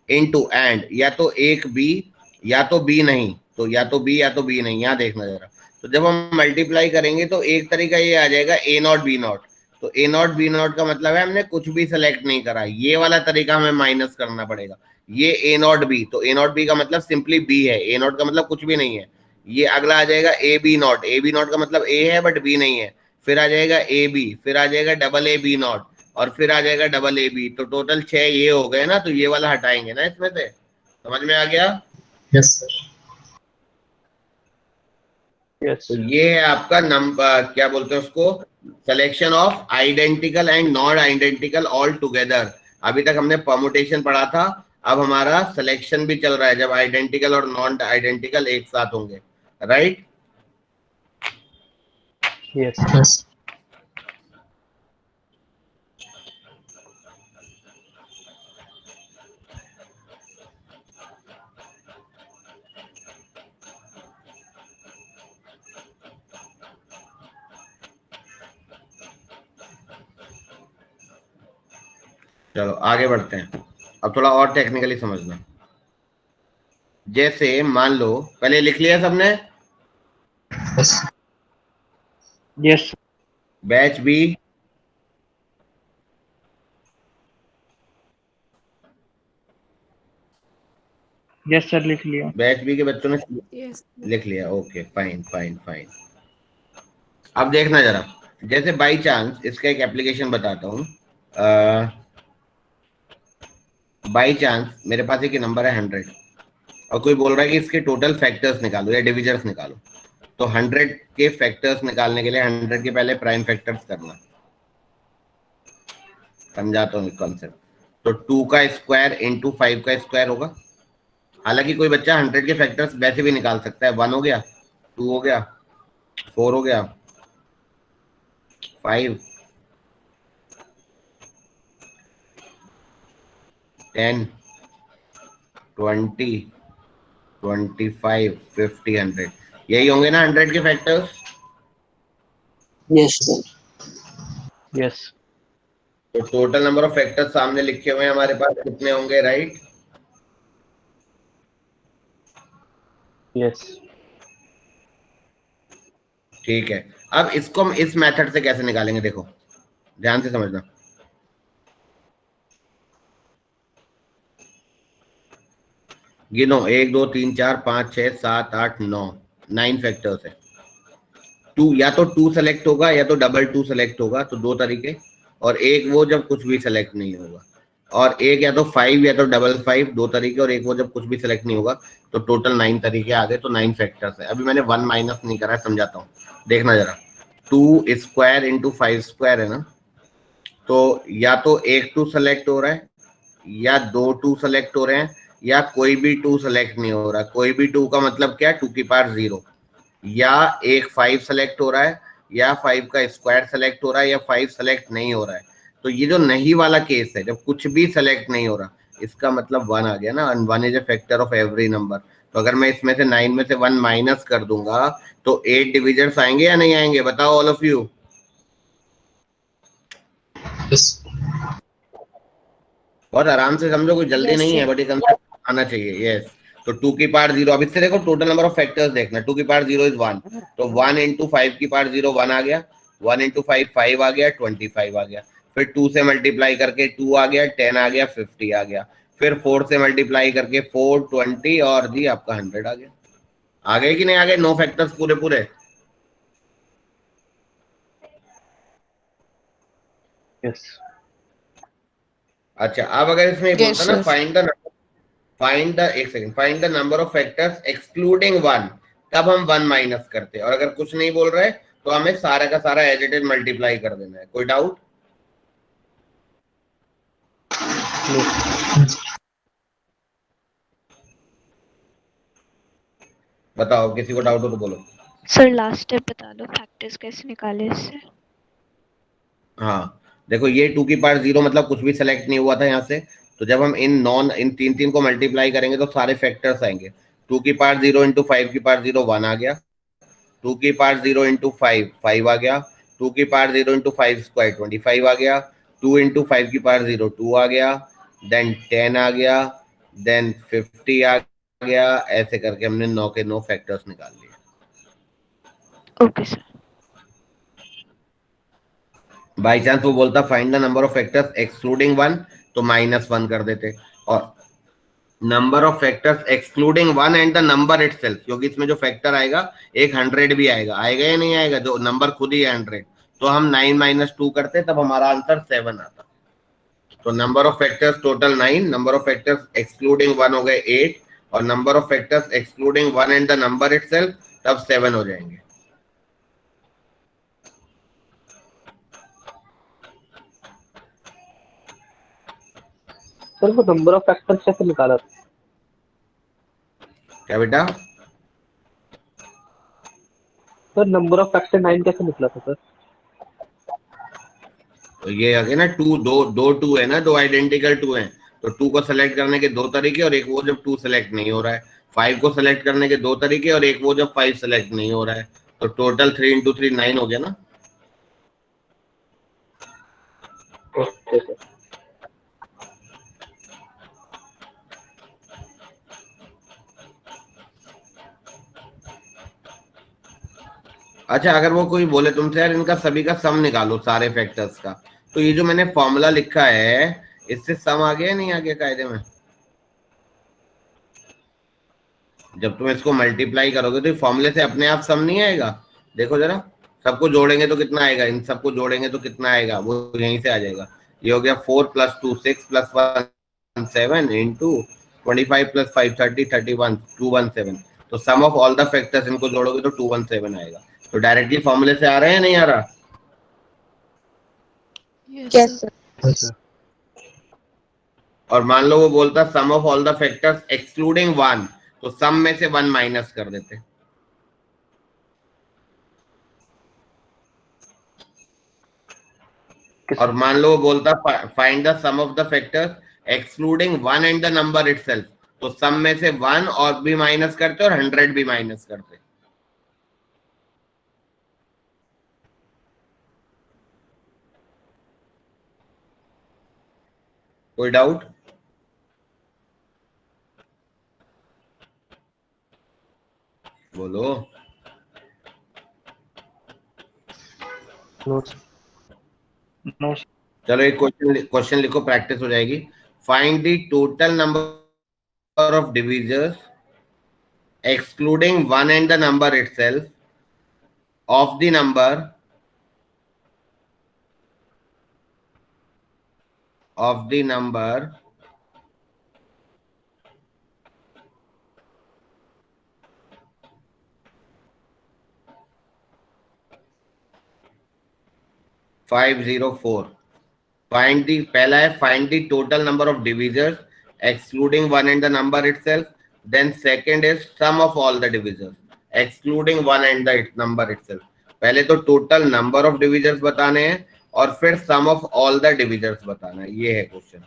Speaker 1: × एंड या तो एक बी, या तो बी नहीं. तो या तो बी, या तो बी नहीं. यहाँ देखना जरा. तो जब हम मल्टीप्लाई करेंगे तो एक तरीका ये आ जाएगा ए नॉट बी नॉट। तो ए नॉट बी नॉट का मतलब है हमने कुछ भी सेलेक्ट नहीं करा, ये वाला तरीका हमें माइनस करना पड़ेगा। ये ए नॉट बी, तो ए नॉट बी का मतलब सिंपली बी है, ए नॉट का मतलब कुछ भी नहीं है। ये अगला आ जाएगा A B not, A B not का मतलब ए है बट बी नहीं है। फिर आ जाएगा ए बी, फिर आ जाएगा डबल ए बी नॉट, और फिर आ जाएगा डबल ए बी। तो टोटल 6 ये हो गए ना, तो ये वाला हटाएंगे ना इसमें से। समझ में आ गया?
Speaker 2: Yes, sir.
Speaker 5: Yes.
Speaker 1: तो ये है आपका नंबर, क्या बोलते हैं उसको, selection of identical and non identical all together. अभी तक हमने परमुटेशन पढ़ा था, अब हमारा सिलेक्शन भी चल रहा है जब आइडेंटिकल और नॉन आइडेंटिकल एक साथ होंगे, राइट?
Speaker 5: Yes.
Speaker 2: Yes.
Speaker 1: चलो आगे बढ़ते हैं, अब थोड़ा और टेक्निकली समझना। जैसे मान लो, पहले लिख लिया सबने,
Speaker 2: Yes.
Speaker 5: Yes.
Speaker 1: Batch B,
Speaker 5: Yes sir, लिख लिया।
Speaker 1: बैच बी के बच्चों ने
Speaker 3: Yes.
Speaker 1: लिख लिया, ओके फाइन फाइन फाइन। अब देखना जरा, जैसे बाई चांस, इसका एक एप्लीकेशन बताता हूँ। बाई चांस मेरे पास एक नंबर है 100 और कोई बोल रहा है कि इसके टोटल फैक्टर्स निकालो या डिविजर्स निकालो। तो 100 के फैक्टर्स निकालने के लिए 100 के पहले प्राइम फैक्टर्स करना। समझाता हूँ कॉन्सेप्ट। तो 2 का स्क्वायर इंटू 5 का स्क्वायर होगा। हालांकि कोई बच्चा 100 के फैक्टर्स वैसे भी निकाल सकता है। 1 हो गया, 2 हो गया, 4 हो गया, 5, 10, 20, 25, 50, 100, यही होंगे ना 100 के फैक्टर्स।
Speaker 8: Yes, sir.
Speaker 5: Yes.
Speaker 1: तो टोटल नंबर ऑफ फैक्टर्स सामने लिखे हुए हैं हमारे पास, कितने होंगे, राइट?
Speaker 5: Yes.
Speaker 1: ठीक है, अब इसको हम इस मेथड से कैसे निकालेंगे, देखो ध्यान से समझना। गिनो, 1 2 3 4 5 6 7 8 9, 9 फैक्टर्स है। 2 या तो 2 सेलेक्ट होगा या तो डबल 2 सेलेक्ट होगा, तो दो तरीके। और एक वो जब कुछ भी सेलेक्ट नहीं होगा, और एक या तो 5 या तो डबल 5, दो तरीके। और एक वो जब कुछ भी सेलेक्ट नहीं होगा। तो टोटल 9 तरीके आ गए, तो 9 फैक्टर्स है। अभी मैंने 1 माइनस नहीं करा है, समझाता हूँ, देखना जरा। 2 स्क्वायर इंटू 5 स्क्वायर है ना, तो या तो एक 2 सेलेक्ट हो रहा है या 2 2 सेलेक्ट हो रहे हैं या कोई भी 2 सेलेक्ट नहीं हो रहा। कोई भी 2 का मतलब क्या, 2 की पावर 0, या एक 5 सेलेक्ट हो रहा है या 5 का स्क्वायर सेलेक्ट हो रहा है या 5 सेलेक्ट नहीं हो रहा है। तो ये जो नहीं वाला केस है, जब कुछ भी सेलेक्ट नहीं हो रहा, इसका मतलब 1 आ गया ना। 1 is a factor of every number. तो अगर मैं इसमें से 9 में से 1 माइनस कर दूंगा तो 8 डिविजर्स आएंगे या नहीं आएंगे, बताओ ऑल ऑफ यू।
Speaker 2: Yes.
Speaker 1: बहुत आराम से समझो, कोई जल्दी
Speaker 3: Yes,
Speaker 1: नहीं है,
Speaker 3: sir.
Speaker 1: बट ये कंसेप्ट आना चाहिए। यस, तो 2 की पावर 0, अब इससे देखो टोटल नंबर ऑफ फैक्टर्स देखना। 2 की पावर 0 इज 1, तो 1 इंटू 5 की पावर 0 1 आ गया, 1 इंटू 5 5 आ गया, 25 आ गया। फिर 2 से मल्टीप्लाई करके 2 आ गया, 10 आ गया, 50 आ गया। फिर 4 से मल्टीप्लाई करके 4, 20 और जी आपका 100 आ गया। आ गए कि नहीं आ गए 9 फैक्टर्स पूरे पूरे?
Speaker 5: Yes.
Speaker 1: अच्छा, अब अगर इसमें ये
Speaker 8: Yes,
Speaker 1: बोलता ना,
Speaker 8: sir.
Speaker 1: Find the number of factors excluding 1, तब हम 1 माइनस करते हैं। और अगर कुछ नहीं बोल रहे तो हमें सारा का सारा एज इट इज मल्टीप्लाई कर देना है। कोई डाउट?
Speaker 5: No.
Speaker 1: बताओ, किसी को डाउट हो तो बोलो।
Speaker 6: सर लास्ट स्टेप बता दो, फैक्टर्स कैसे निकाले इससे।
Speaker 1: हाँ देखो, ये 2 की पावर 0 मतलब कुछ भी सेलेक्ट नहीं हुआ था यहाँ से। तो जब हम इन तीन को मल्टीप्लाई करेंगे तो सारे फैक्टर्स आएंगे। 2 की पावर 0 इंटू 5 की पावर 0 1 आ गया, 2 की पावर 0 इंटू 5 5 आ गया, 2 की पावर 0 इंटू 5 स्क्वायर 25 आ गया, 2 इंटू 5 की पावर 0 2 आ गया, देन 10 आ गया, देन 50 आ गया। ऐसे करके हमने 9 के 9 फैक्टर्स निकाल लिए।
Speaker 6: Okay sir.
Speaker 1: बाई चांस वो बोलता find the number of factors excluding 1, तो -1 कर देते, और number of factors excluding 1 and the number itself, क्योंकि इसमें जो फैक्टर आएगा एक 100 भी आएगा, आएगा या नहीं आएगा, जो नंबर खुद ही है 100, तो हम 9 - 2 करते, तब हमारा आंसर 7 आता। तो number of factors total 9, number of factors excluding 1 हो गए 8, और number of factors excluding 1 and the number itself, तब 7 हो जाएंगे।
Speaker 5: सर वो नंबर ऑफ फैक्टर्स कैसे निकाला था?
Speaker 1: क्या बेटा?
Speaker 5: सर नंबर ऑफ फैक्टर 9 कैसे निकला था सर?
Speaker 1: तो ये आगे ना 2, दो 2 है ना, दो आइडेंटिकल 2 हैं, तो 2 को सेलेक्ट करने के 2 तरीके, और एक वो जब 2 सेलेक्ट नहीं हो रहा है। 5 को सेलेक्ट करने के 2 तरीके, और एक वो जब 5 सेलेक्ट नहीं हो रहा है। तो टोटल 3 × 3 9 हो गया ना।
Speaker 5: Okay sir.
Speaker 1: अच्छा, अगर वो कोई बोले तुमसे यार इनका सभी का सम निकालो सारे फैक्टर्स का, तो ये जो मैंने फॉर्मूला लिखा है इससे सम आ गया नहीं आ गया कायदे में? जब तुम इसको मल्टीप्लाई करोगे तो फॉर्मूले से अपने आप सम नहीं आएगा? देखो जरा, सबको जोड़ेंगे तो कितना आएगा, इन सबको जोड़ेंगे तो कितना आएगा, वो यहीं से आ जाएगा। ये हो गया 4 + 2 6 + 1 7 इंटू 25 + 5 30 31 217। तो सम ऑफ ऑल द फैक्टर्स इनको जोड़ोगे तो 217 आएगा। तो डायरेक्टली फॉर्मूले से आ रहे हैं नहीं आ रहा?
Speaker 6: Yes sir.
Speaker 2: Yes.
Speaker 1: और मान लो वो बोलता sum of all the factors excluding 1, तो सम में से 1 माइनस कर देते। और मान लो वो बोलता find the sum of the factors excluding 1 and the number itself, तो सम में से 1 और भी माइनस करते और 100 भी माइनस करते। कोई डाउट? बोलो।
Speaker 5: No no.
Speaker 1: चलो एक क्वेश्चन लिखो, प्रैक्टिस हो जाएगी। Find the total number of divisors excluding 1 and the number itself of the number 504। Find the, पहला है find the total number of divisors excluding 1 and the number itself, then second is sum of all the divisors excluding 1 and the number itself. पहले तो टोटल नंबर ऑफ डिविजर्स बताने हैं और फिर सम ऑफ ऑल द डिविजर्स बताना है, ये है question.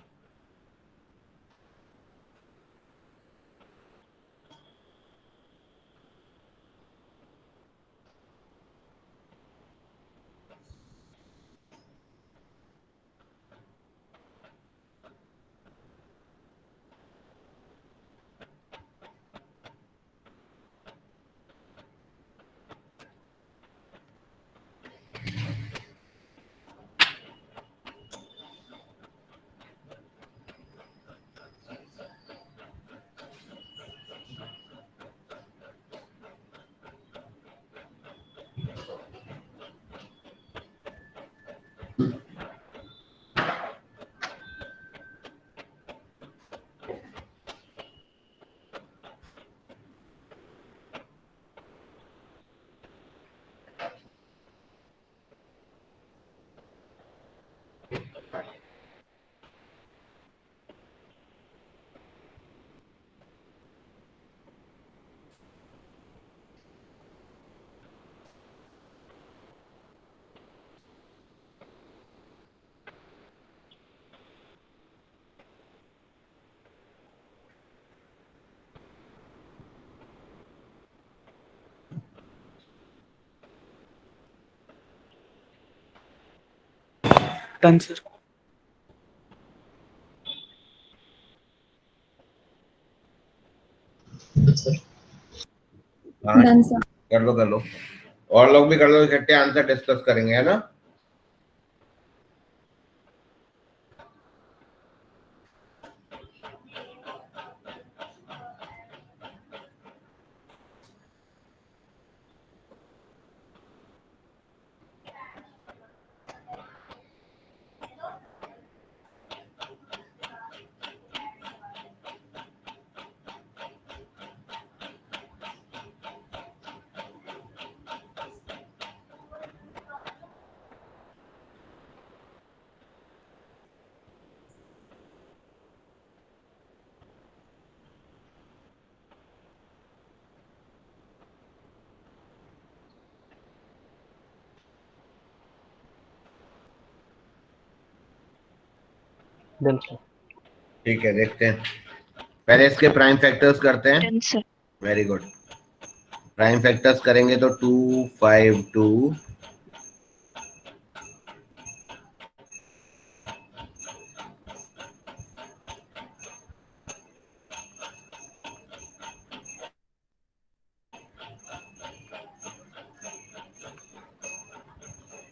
Speaker 7: Done sir.
Speaker 2: Yes, sir.
Speaker 1: हाँ,
Speaker 6: डन सर।
Speaker 1: कर लो। और लोग भी कर लो, इकट्ठे आंसर डिस्कस करेंगे, है ना।
Speaker 5: Done sir.
Speaker 1: ठीक है, देखते हैं। पहले इसके प्राइम फैक्टर्स करते हैं।
Speaker 6: Done sir.
Speaker 1: Very good. Prime factors करेंगे तो 2 5 2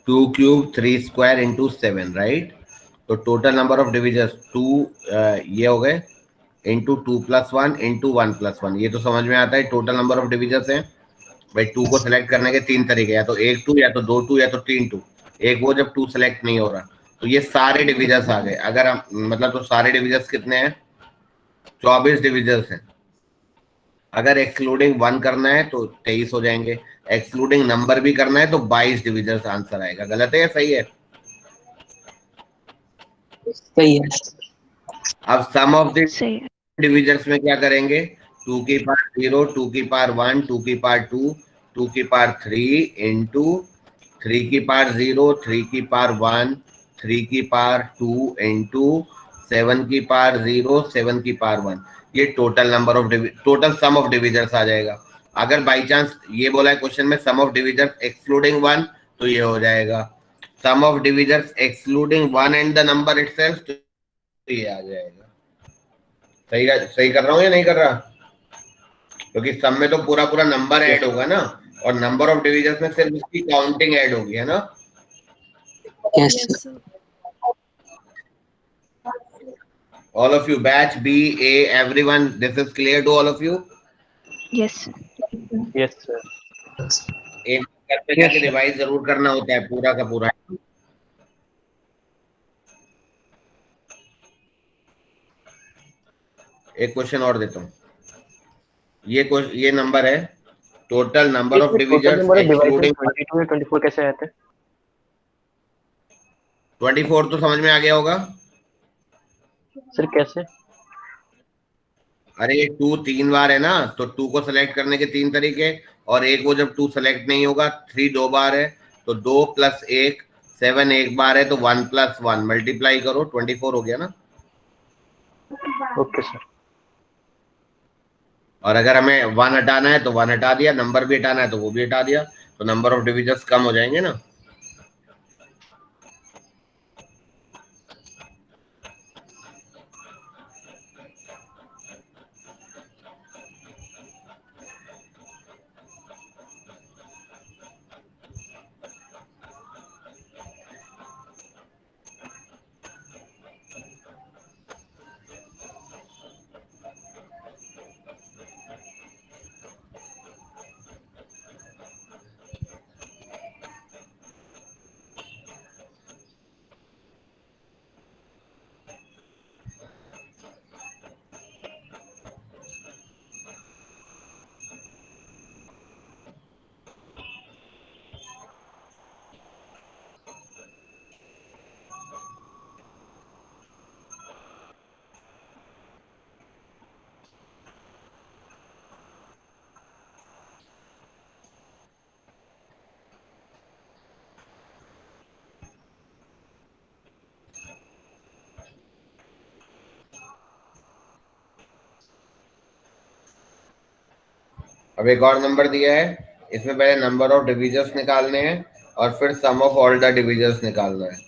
Speaker 1: 2 क्यूब 3 स्क्वायर इंटू 7, राइट। तो टोटल नंबर ऑफ डिविजर्स 2 ये हो गए, इंटू 2 + 1 इंटू 1 + 1। ये तो समझ में आता है, टोटल नंबर ऑफ डिविजर्स है भाई। 2 को सिलेक्ट करने के 3 तरीके, या तो 1 2, या तो 2 2, या तो 3 2। एक वो जब 2 सिलेक्ट नहीं हो रहा, तो ये सारे डिविजर्स आ गए। अगर हम मतलब, तो सारे डिविजर्स कितने हैं? 24 डिविजर्स हैं। अगर एक्सक्लूडिंग 1 करना है तो 23 हो जाएंगे। एक्सक्लूडिंग नंबर भी करना है तो 22 डिविजर्स आंसर आएगा। गलत है या सही है?
Speaker 8: सही है।
Speaker 1: अब सम ऑफ द
Speaker 6: सही है।
Speaker 1: डिविजर्स में क्या करेंगे? 2 की पावर 0, 2 की पावर 1, 2 की पावर 2, 2 की पावर 3 इंटू 3 की पावर 0, 3 की पावर 1, 3 की पावर 2 इंटू 7 की पावर 0, 7 की पावर 1। ये total number of total sum of divisors आ जाएगा। अगर बाई चांस ये बोला है क्वेश्चन में सम ऑफ डिविजर्स एक्सक्लूडिंग 1, तो ये हो जाएगा sum of divisors excluding 1 and the number itself, तो ये आ जाएगा। सही कर रहा हूँ या नहीं कर रहा? क्योंकि सम में तो पूरा पूरा नंबर ऐड होगा ना, और नंबर ऑफ डिविजन्स में सिर्फ उसकी काउंटिंग ऐड होगी, है ना।
Speaker 8: Yes
Speaker 3: Yes,
Speaker 8: sir.
Speaker 3: sir.
Speaker 1: All of you, batch B, A, everyone, this is clear to all of you?
Speaker 6: Yes.
Speaker 5: Yes sir.
Speaker 1: एक करते जाके रिवाइज जरूर करना होता है पूरा का पूरा। एक क्वेश्चन और देता हूँ। ये नंबर है, total number of
Speaker 5: total
Speaker 1: divisors
Speaker 5: number divided
Speaker 1: excluding
Speaker 5: 22 या 24 कैसे आते हैं?
Speaker 1: 24 तो समझ में आ गया होगा।
Speaker 5: सर कैसे?
Speaker 1: अरे ये 2 3 बार है ना, तो 2 को सिलेक्ट करने के 3 तरीके, और एक वो जब 2 सेलेक्ट नहीं होगा, 3 2 बार है तो 2 + 1, 7 एक बार है तो 1 + 1 मल्टीप्लाई करो, 24 हो गया ना।
Speaker 5: Okay sir.
Speaker 1: और अगर हमें 1 हटाना है तो 1 हटा दिया, नंबर भी हटाना है तो वो भी हटा दिया, तो नंबर ऑफ डिविजर्स कम हो जाएंगे ना। अब एक और नंबर दिया है, इसमें पहले नंबर ऑफ डिविजर्स निकालने हैं और फिर सम ऑफ ऑल द डिविजर्स निकालना है।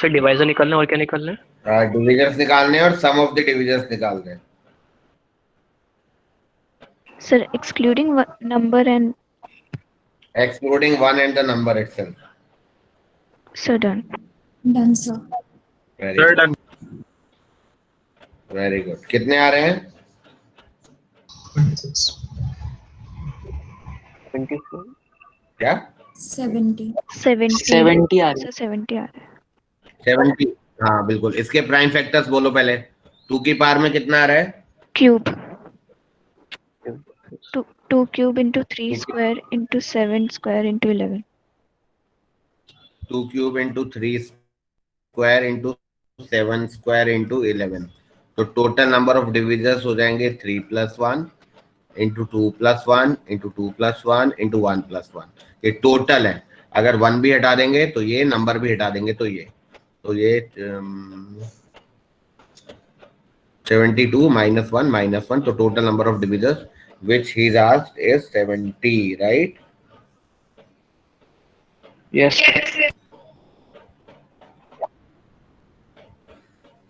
Speaker 5: सर डिवाइजर निकालना और क्या निकालना है?
Speaker 1: डिविजर्स निकालने और सम ऑफ द डिविजर्स निकालने हैं।
Speaker 6: Sir excluding number and
Speaker 1: excluding one and the number itself.
Speaker 6: Sir done.
Speaker 3: Done, sir.
Speaker 1: Very good, very good. कितने आ रहे हैं?
Speaker 2: 26.
Speaker 5: 24
Speaker 1: क्या?
Speaker 3: 70.
Speaker 6: 70
Speaker 8: 70 आ रही
Speaker 6: सर 70 आ रहा है।
Speaker 1: 70। हाँ बिल्कुल। इसके प्राइम फैक्टर्स बोलो पहले। 2 की पावर में कितना आ रहा है?
Speaker 6: Cube 2 cube into 3 square into 7 square into 11।
Speaker 1: 2 cube into 3 square into 7 square into 11। तो टोटल नंबर ऑफ डिविजर्स हो जाएंगे 3 plus 1 into 2 plus 1 into 2 plus 1 into 1 plus 1। ये टोटल है। अगर 1 भी हटा देंगे तो ये, नंबर भी हटा देंगे तो ये 72 minus 1 minus 1, so total number of divisors which he's asked is 70, right?
Speaker 5: Yes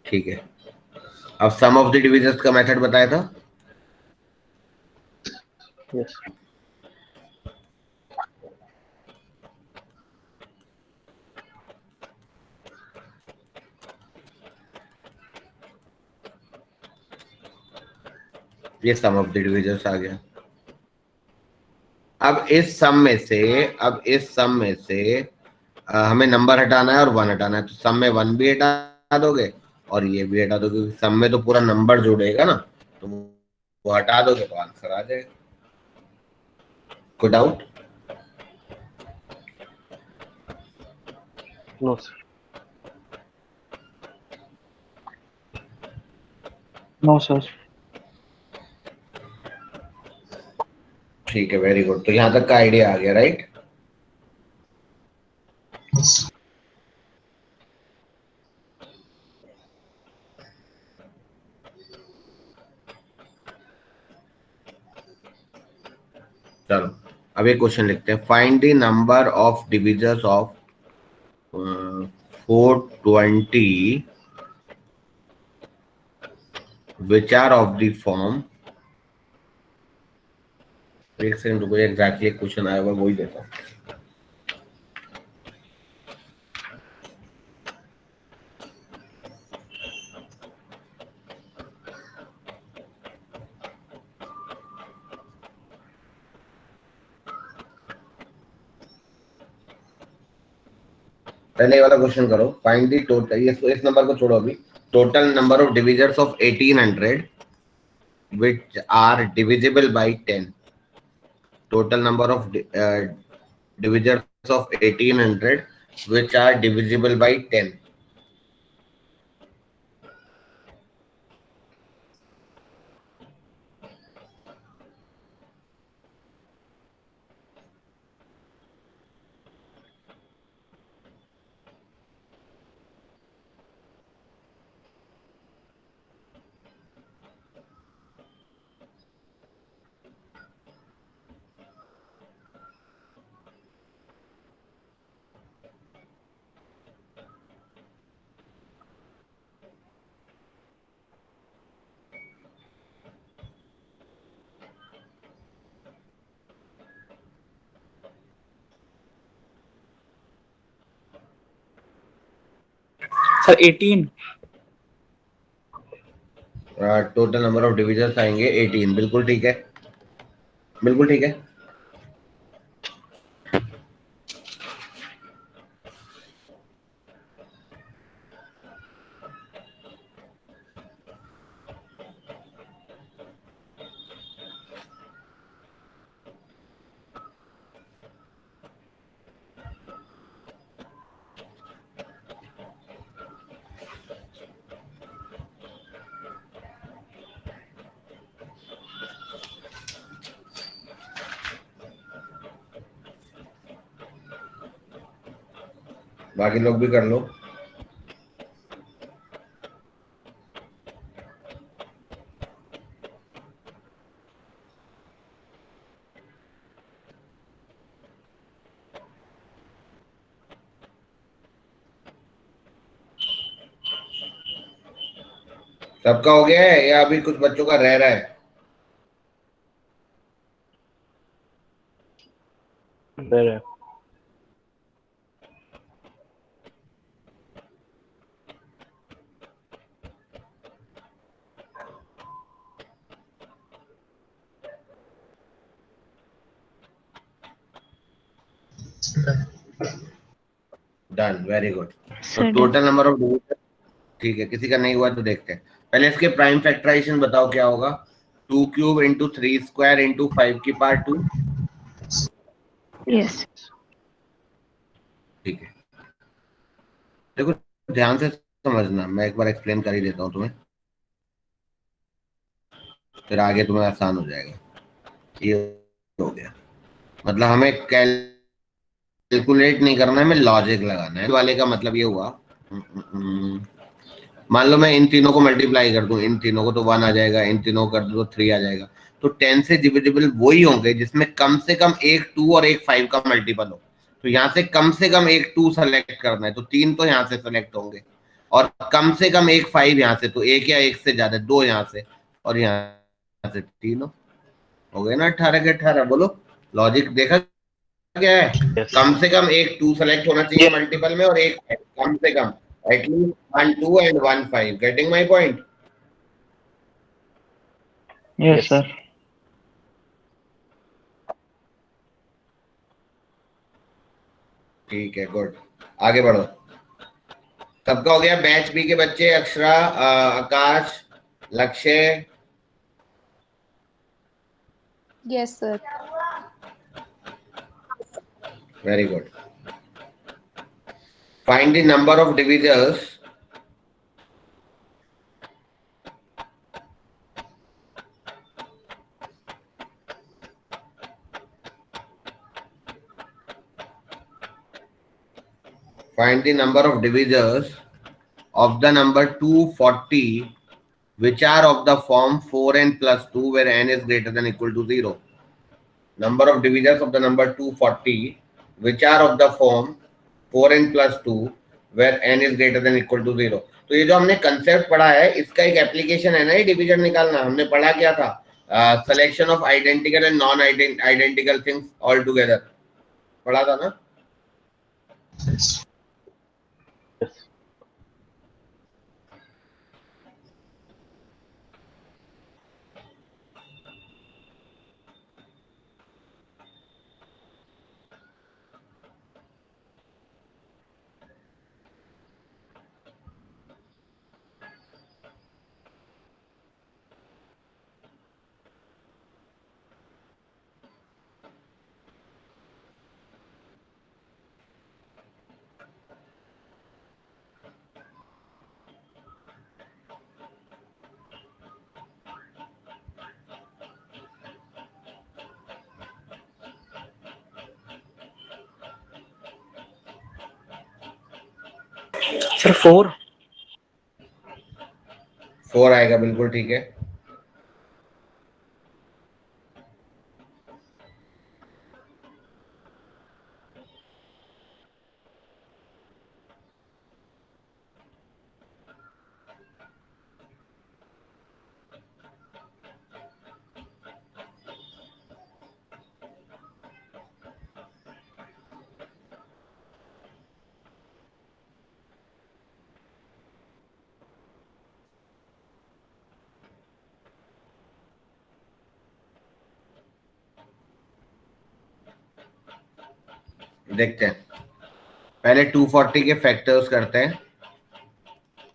Speaker 1: ठीक है। अब सम ऑफ द डिविजर्स का मेथड बताया था।
Speaker 5: यस
Speaker 1: ये सम ऑफ द डिविजर्स आ गया। अब इस सम में से हमें नंबर हटाना है और 1 हटाना है। तो सम में 1 भी हटा दोगे और ये भी हटा दोगे, क्योंकि सम में तो पूरा नंबर जुड़ेगा ना, तो वो हटा दोगे तो आंसर आ जाएगा। कोई doubt?
Speaker 5: No sir
Speaker 7: no sir.
Speaker 1: ठीक है, वेरी गुड। तो यहाँ तक का आइडिया आ गया, राइट?
Speaker 2: Yes.
Speaker 1: चलो अब एक क्वेश्चन लिखते हैं। Find the number of divisors of 420 which are of the form। एक सेकंड रुको, एग्जैक्टली क्वेश्चन आया हुआ वही देता हूँ। पहले वाला क्वेश्चन करो। फाइंड द टोटल, इस नंबर को छोड़ो अभी। Total number of divisors of 1800 which are divisible by 10। total number of divisors of 1800 which are divisible by 10।
Speaker 7: Sir 18।
Speaker 1: Total number of divisors आएंगे 18। बिल्कुल ठीक है, बिल्कुल ठीक है। बाकी लोग भी कर लो। सबका हो गया है या अभी कुछ बच्चों का रह रहा है?
Speaker 5: There.
Speaker 1: Done, very good. तो
Speaker 6: sir
Speaker 1: total number of division, ठीक है, किसी का नहीं हुआ तो देखते हैं। पहले इसके प्राइम फैक्टराइजेशन बताओ क्या होगा। 2 क्यूब इंटू 3 स्क्वायर इंटू 5 की पावर 2।
Speaker 6: यस
Speaker 1: ठीक है, देखो ध्यान से समझना, मैं एक बार एक्सप्लेन कर ही देता हूँ तुम्हें, फिर आगे तुम्हें आसान हो जाएगा। ये हो गया, मतलब हमें कैलकुलेट नहीं करना है, हमें लॉजिक लगाना है। वाले का मतलब ये हुआ, मान लो मैं इन तीनों को मल्टीप्लाई कर दूं, इन तीनों को तो 1 आ जाएगा, इन तीनों को कर दूं तो 3 आ जाएगा। तो 10 से डिविजिबल वही होंगे जिसमें कम से कम एक 2 और एक 5 का मल्टीपल हो। तो यहाँ से कम से कम एक 2 सेलेक्ट करना है, तो 3 तो यहाँ से सेलेक्ट होंगे, और कम से कम एक 5 यहाँ से, तो एक या एक से ज्यादा 2 यहाँ से, और यहाँ से 3 हो गए ना 18 के 18। बोलो लॉजिक देखा क्या है?
Speaker 5: Yes.
Speaker 1: कम से कम एक 2 सेलेक्ट होना चाहिए मल्टीपल में, और एक कम से कम at least 1 2 and 1 5। Getting my point?
Speaker 5: Yes, sir.
Speaker 1: ठीक है, गुड, आगे बढ़ो। सबका हो गया? बैच बी के बच्चे, अक्षरा, आकाश, लक्ष्य।
Speaker 9: Yes sir.
Speaker 1: Very good. Find the number of divisors find the number of divisors of the number 240 which are of the form 4n plus 2 where n is greater than equal to 0. Number of divisors of the number 240 which are of the form 4n plus 2 where n is greater than equal to 0. तो ये जो हमने कंसेप्ट पढ़ा है इसका एक एप्लीकेशन है ना, ये डिवीजन निकालना। हमने पढ़ा क्या था? Selection of identical and non identical things all together पढ़ा था ना?
Speaker 7: सर 4
Speaker 1: आएगा, बिल्कुल ठीक है। देखते हैं, पहले 240 के फैक्टर्स करते हैं।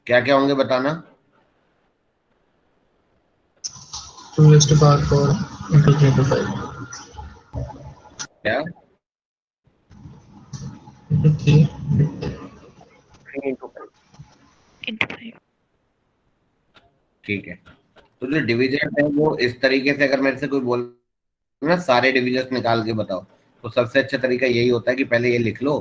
Speaker 1: क्या क्या होंगे बताना?
Speaker 2: 2 raised to power 4 into 3 to 5
Speaker 1: क्या?
Speaker 2: into 3
Speaker 5: 3 into 5.
Speaker 6: into 5
Speaker 1: ठीक है, तो जो डिविजन है वो इस तरीके से, अगर मेरे से कोई बोल ना सारे डिविजन्स निकाल के बताओ, तो सबसे अच्छा तरीका यही होता है कि पहले ये लिख लो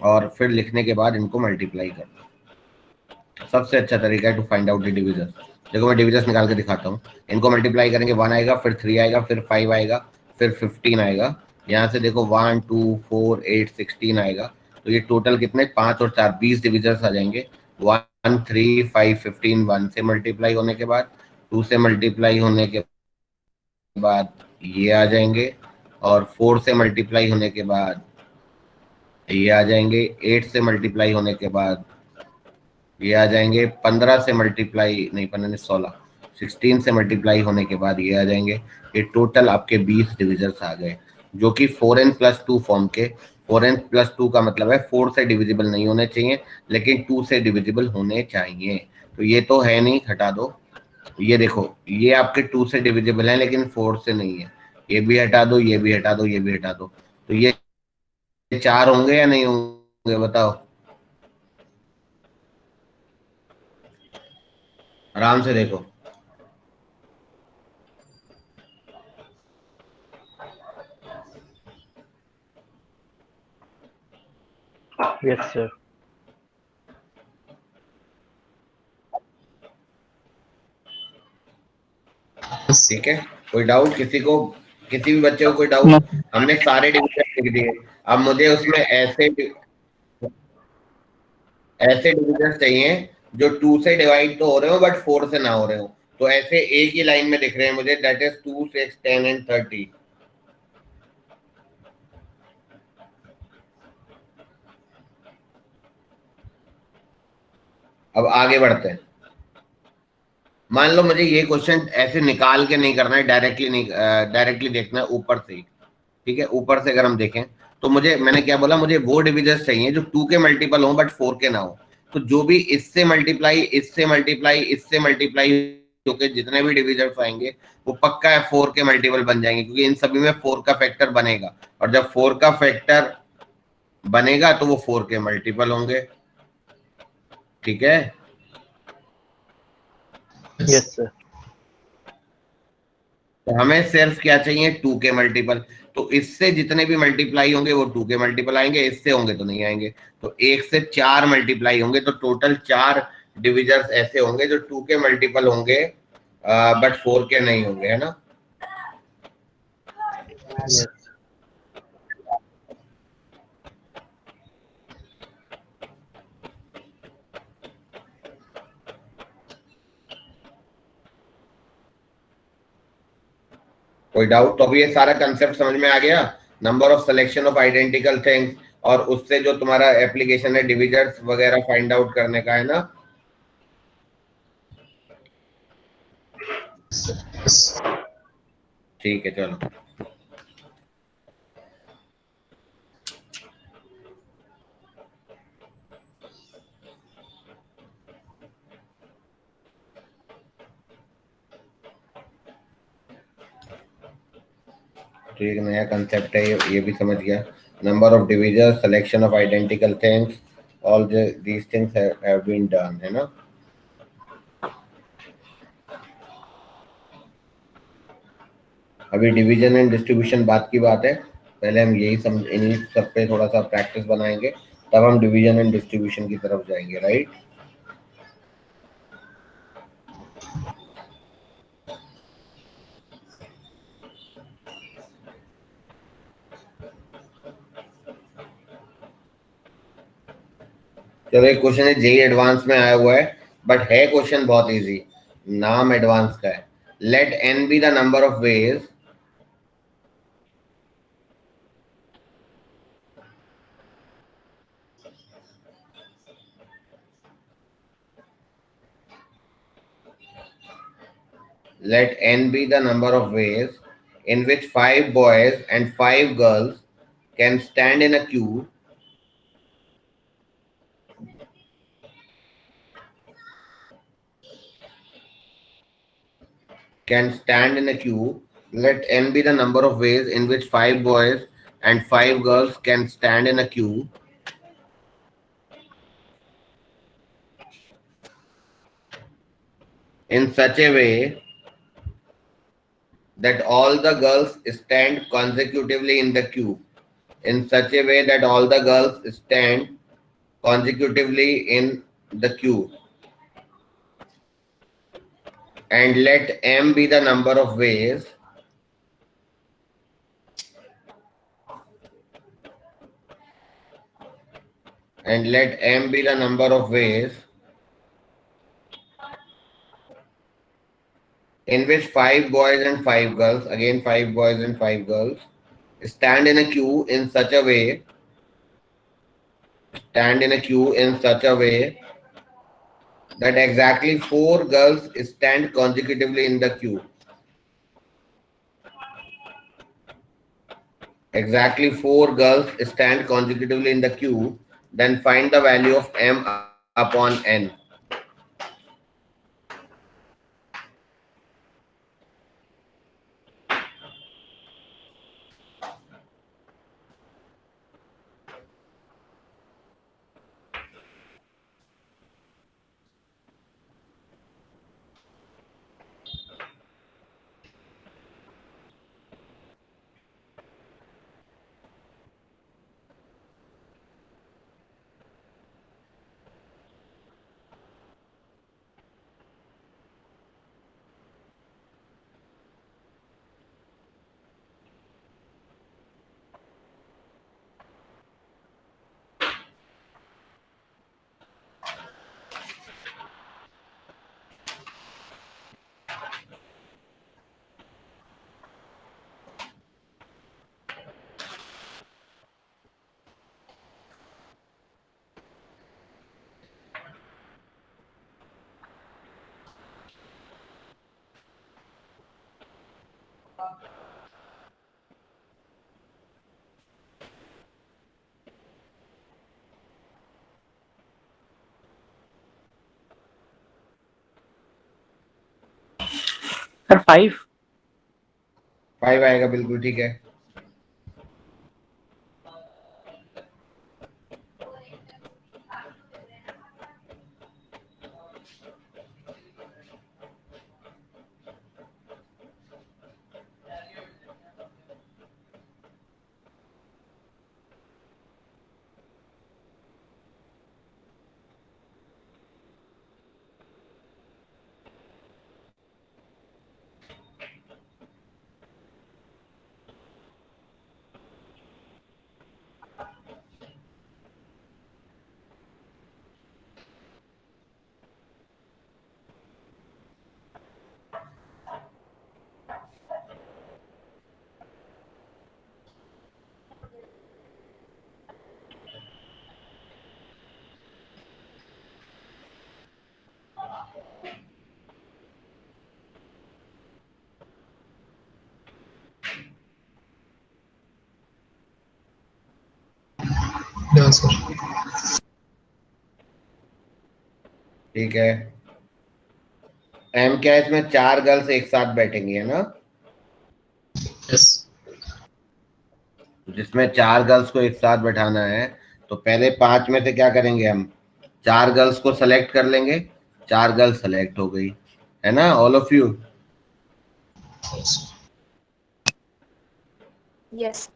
Speaker 1: और फिर लिखने के बाद इनको मल्टीप्लाई कर लो। सबसे अच्छा तरीका है to find out the divisions. देखो मैं डिविजन्स निकाल के दिखाता हूँ। इनको मल्टीप्लाई करेंगे 1 आएगा, फिर 3 आएगा, फिर 5 आएगा, फिर 15 आएगा। यहाँ से देखो 1 2 4 8 16 आएगा। तो ये टोटल कितने? 5 और 4 20 डिविजन्स आ जाएंगे। 1 3 5 15 1 से मल्टीप्लाई होने के बाद 2 से मल्टीप्लाई होने के बाद ये आ जाएंगे, और 4 से मल्टीप्लाई होने के बाद ये आ जाएंगे, 8 से मल्टीप्लाई होने के बाद ये आ जाएंगे, 15 से मल्टीप्लाई नहीं 15 नहीं 16 से मल्टीप्लाई होने के बाद ये आ जाएंगे। ये टोटल आपके 20 डिविजर्स आ गए, जो कि 4n+2 फॉर्म के। 4n+2 का मतलब है 4 से डिविजिबल नहीं होने चाहिए, लेकिन 2 से डिविजिबल होने चाहिए। तो ये तो है नहीं, हटा दो। ये देखो, ये आपके 2 से डिविजिबल है लेकिन 4 से नहीं है। ये भी हटा दो, ये भी हटा दो, ये भी हटा दो। तो ये 4 होंगे या नहीं होंगे, बताओ आराम से देखो।
Speaker 5: Yes, sir.
Speaker 1: ठीक है, कोई डाउट किसी को, किसी भी बच्चे को कोई डाउट?
Speaker 5: No.
Speaker 1: हमने सारे डिविजन लिख दिए, अब मुझे उसमें ऐसे डिविजन चाहिए जो 2 से डिवाइड तो हो रहे हो बट 4 से ना हो रहे हो। तो ऐसे एक ही लाइन में दिख रहे हैं मुझे, दैट इज 2 6 10 एंड 30। अब आगे बढ़ते हैं। मान लो मुझे ये क्वेश्चन ऐसे निकाल के नहीं करना है, डायरेक्टली नहीं, डायरेक्टली देखना है ऊपर से ही। ठीक है, ऊपर से अगर हम देखें तो मुझे, मैंने क्या बोला, मुझे वो डिविजर्स चाहिए जो 2 के मल्टीपल हो बट 4 के ना हो। तो जो भी इससे मल्टीप्लाई, इससे मल्टीप्लाई, इससे मल्टीप्लाई होके जितने भी डिविजर्स आएंगे वो पक्का है 4 के मल्टीपल बन जाएंगे, क्योंकि इन सभी में 4 का फैक्टर बनेगा, और जब 4 का फैक्टर बनेगा तो वो 4 के मल्टीपल होंगे। ठीक है,
Speaker 5: Yes, sir.
Speaker 1: तो हमें सिर्फ क्या चाहिए, 2 के मल्टीपल। तो इससे जितने भी मल्टीप्लाई होंगे वो 2 के मल्टीपल आएंगे, इससे होंगे तो नहीं आएंगे। तो 1 से 4 मल्टीप्लाई होंगे, तो टोटल 4 डिविजर्स ऐसे होंगे जो 2 के मल्टीपल होंगे बट 4 के नहीं होंगे, है ना?
Speaker 5: Yes.
Speaker 1: कोई डाउट? तो अभी ये सारा कंसेप्ट समझ में आ गया, number of selection of identical things, और उससे जो तुम्हारा एप्लीकेशन है डिविजर्स वगैरह फाइंड आउट करने का, है ना? ठीक है, चलो। तो एक नया कंसेप्ट है, ये भी समझ गया। Number of divisors, selection of identical things, all these things have been done, है ना? अभी डिवीजन एंड डिस्ट्रीब्यूशन बात की बात है, पहले हम यही समझ, इन्हीं सब पे थोड़ा सा प्रैक्टिस बनाएंगे, तब हम डिवीजन एंड डिस्ट्रीब्यूशन की तरफ जाएंगे, राइट? चलो, एक क्वेश्चन है जेई एडवांस में आया हुआ है, बट है क्वेश्चन बहुत इजी, नाम एडवांस का है। Let N be the number of ways let n be the number of ways in which 5 boys and 5 girls can stand in a queue let n be the number of ways in which 5 boys and 5 girls can stand in a queue in such a way that all the girls stand consecutively in the queue, in such a way that all the girls stand consecutively in the queue, and let m be the number of ways in which 5 boys and 5 girls, again 5 boys and 5 girls, stand in a queue in such a way, that exactly 4 girls stand consecutively in the queue. Exactly 4 girls stand consecutively in the queue, then find the value of m upon n.
Speaker 7: Sir 5।
Speaker 1: 5 आएगा, बिल्कुल ठीक है।
Speaker 2: Yeah, sir.
Speaker 1: ठीक है, m क्या है इसमें? 4 गर्ल्स एक साथ बैठेंगी, है ना?
Speaker 2: Yes.
Speaker 1: जिसमें 4 गर्ल्स को एक साथ बैठाना है, तो पहले 5 में से क्या करेंगे हम? 4 गर्ल्स को सेलेक्ट कर लेंगे। 4 गर्ल्स सेलेक्ट हो गई, है ना, ऑल ऑफ यू?
Speaker 9: Yes.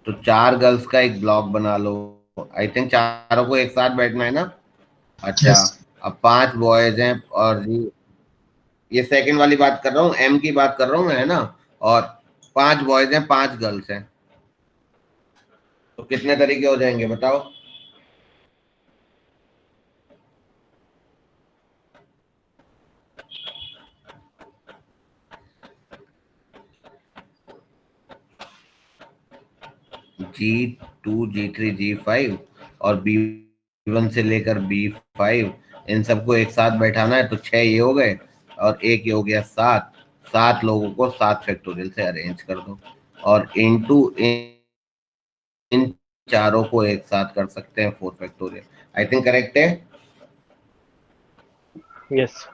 Speaker 1: तो 4 गर्ल्स का एक ब्लॉक बना लो। आई थिंक चारों को एक साथ बैठना है ना? अच्छा,
Speaker 2: Yes.
Speaker 1: अब 5 बॉयज हैं, और ये सेकंड वाली बात कर रहा हूँ, एम की बात कर रहा हूँ मैं, है ना? और 5 बॉयज हैं, 5 गर्ल्स हैं, तो कितने तरीके हो जाएंगे बताओ? G2, G3, G5 और B1 से लेकर B5, इन सबको एक साथ बैठाना है, तो 6 ये हो गए, और एक ये हो गया 7। 7 लोगों को 7 फैक्टोरियल से अरेंज कर दो, और इनटू इन चारों को एक साथ कर सकते हैं 4 फैक्टोरियल। आई थिंक करेक्ट है।
Speaker 5: यस।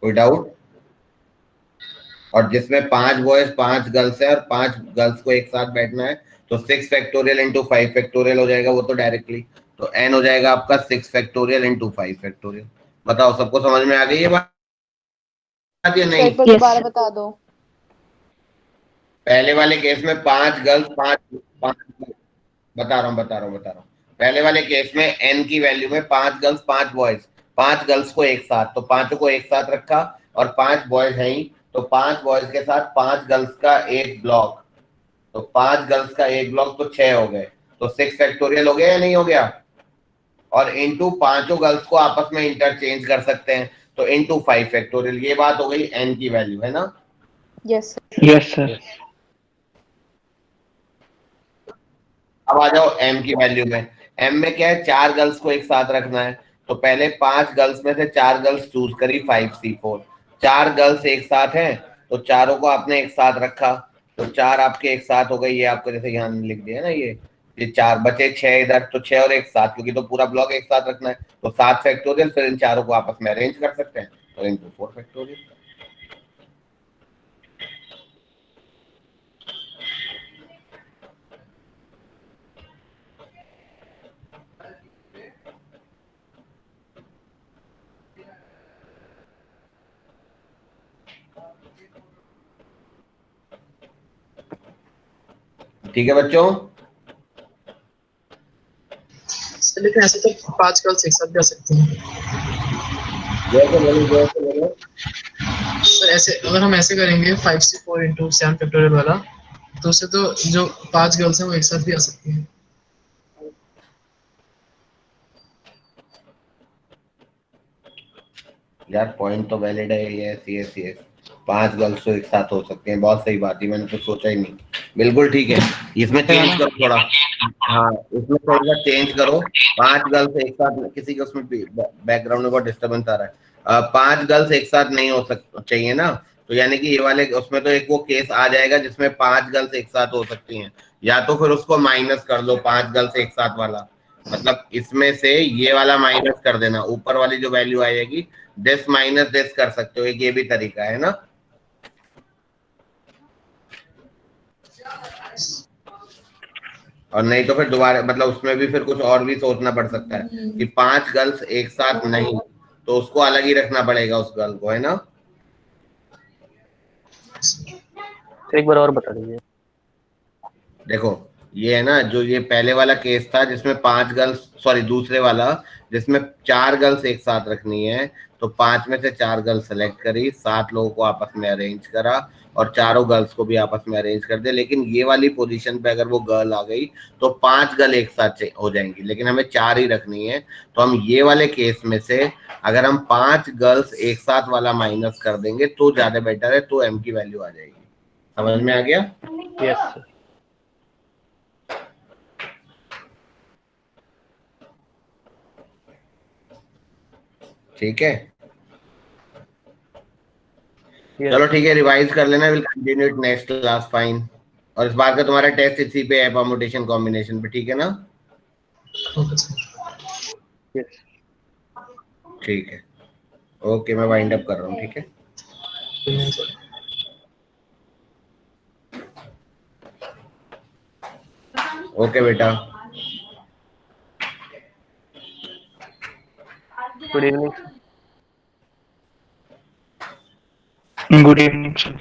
Speaker 1: कोई डाउट? और जिसमें 5 बॉयज 5 गर्ल्स है, और 5 गर्ल्स को एक साथ बैठना है, तो 6 फैक्टोरियल इंटू 5 फैक्टोरियल हो जाएगा वो तो डायरेक्टली। तो n हो जाएगा आपका 6 फैक्टोरियल इंटू 5 फैक्टोरियल। बताओ, सबको समझ में आ गई ये बात या
Speaker 9: सर
Speaker 1: नहीं?
Speaker 9: एक बार दोबारा बता दो।
Speaker 1: पहले वाले केस में 5 गर्ल्स 5 बता रहा हूँ। पहले वाले केस में n की वैल्यू में 5 गर्ल्स 5 बॉयज, 5 गर्ल्स को एक साथ, तो 5 को एक साथ रखा, और 5 बॉयज हैं ही, तो 5 बॉयज के साथ 5 गर्ल्स का एक ब्लॉक, तो 5 गर्ल्स का एक ब्लॉक, तो 6 हो गए, तो 6 फैक्टोरियल हो गया या नहीं हो गया? और इनटू पांचों गर्ल्स को आपस में इंटरचेंज कर सकते हैं, तो इनटू 5 फैक्टोरियल। ये बात हो गई n की वैल्यू, है ना?
Speaker 9: Yes, sir.
Speaker 5: Yes, sir.
Speaker 1: अब आ जाओ m की वैल्यू में। m में क्या है, 4 गर्ल्स को एक साथ रखना है, तो पहले 5 गर्ल्स में से 4 गर्ल्स चूज करी 5c4। 4 गर्ल्स एक साथ हैं तो चारों को आपने एक साथ रखा, तो 4 आपके एक साथ हो गए। ये आपको जैसे यहाँ लिख दिया ना, ये 4 बचे, 6 इधर, तो 6 और एक साथ, क्योंकि तो पूरा ब्लॉक एक साथ रखना है, तो 7 फैक्टोरियल। फिर इन चारों को आपस में अरेंज कर सकते हैं, तो इनटू 4 फैक्टोरियल। ठीक है बच्चों?
Speaker 2: सर लेकिन ऐसे तो 5 गर्ल्स एक साथ भी आ सकती हैं। सर ऐसे अगर हम ऐसे करेंगे 5c4 इंटू 7 फैक्टोरियल वाला, तो उससे तो जो 5 गर्ल्स हैं वो एक साथ भी आ सकती हैं।
Speaker 1: यार पॉइंट तो वैलिड है, ये सी 5 गर्ल्स तो एक साथ हो सकते हैं, बहुत सही बात है, मैंने तो सोचा ही नहीं। बिल्कुल ठीक है, इसमें चेंज करो थोड़ा। हाँ, इसमें थोड़ा चेंज करो। 5 गर्ल्स एक साथ, किसी के उसमें बैकग्राउंड में बहुत डिस्टर्बेंस आ रहा है। 5 गर्ल्स एक साथ नहीं हो चाहिए ना, तो यानी कि ये वाले उसमें तो एक वो केस आ जाएगा जिसमें 5 गर्ल्स एक साथ हो सकती हैं, या तो फिर उसको माइनस कर दो 5 गर्ल्स एक साथ वाला, मतलब इसमें से ये वाला माइनस कर देना, ऊपर वाली जो वैल्यू आएगी दिस माइनस दिस कर सकते हो, एक ये भी तरीका है ना। और नहीं तो फिर दोबारा, मतलब उसमें भी फिर कुछ और भी सोचना पड़ सकता है कि 5 गर्ल्स एक साथ नहीं, तो उसको अलग ही रखना पड़ेगा उस गर्ल को, है ना।
Speaker 5: एक बार और बता दीजिए।
Speaker 1: देखो ये है ना, जो ये पहले वाला केस था जिसमें 5 गर्ल्स, सॉरी दूसरे वाला जिसमें 4 गर्ल्स एक साथ रखनी है, तो 5 में से 4 गर्ल्स सेलेक्ट करी, 7 लोगों को आपस में अरेंज करा और चारों गर्ल्स को भी आपस में अरेंज कर दे। लेकिन ये वाली पोजीशन पे अगर वो गर्ल आ गई तो 5 गर्ल एक साथ हो जाएंगी, लेकिन हमें 4 ही रखनी है। तो हम ये वाले केस में से अगर हम 5 गर्ल्स एक साथ वाला माइनस कर देंगे तो ज्यादा बेटर है, तो m की वैल्यू आ जाएगी। समझ में आ गया?
Speaker 5: Yes sir.
Speaker 1: ठीक है, चलो ठीक है, रिवाइज कर लेना, will continue it next class, fine. और इस बार का तुम्हारा टेस्ट इसी पे है, परम्यूटेशन कॉम्बिनेशन पे, ठीक है ना?
Speaker 5: यस।
Speaker 1: ठीक है, ओके, मैं वाइंड अप कर रहा हूँ, ठीक है। ओके बेटा,
Speaker 5: good evening.
Speaker 7: Good evening sir.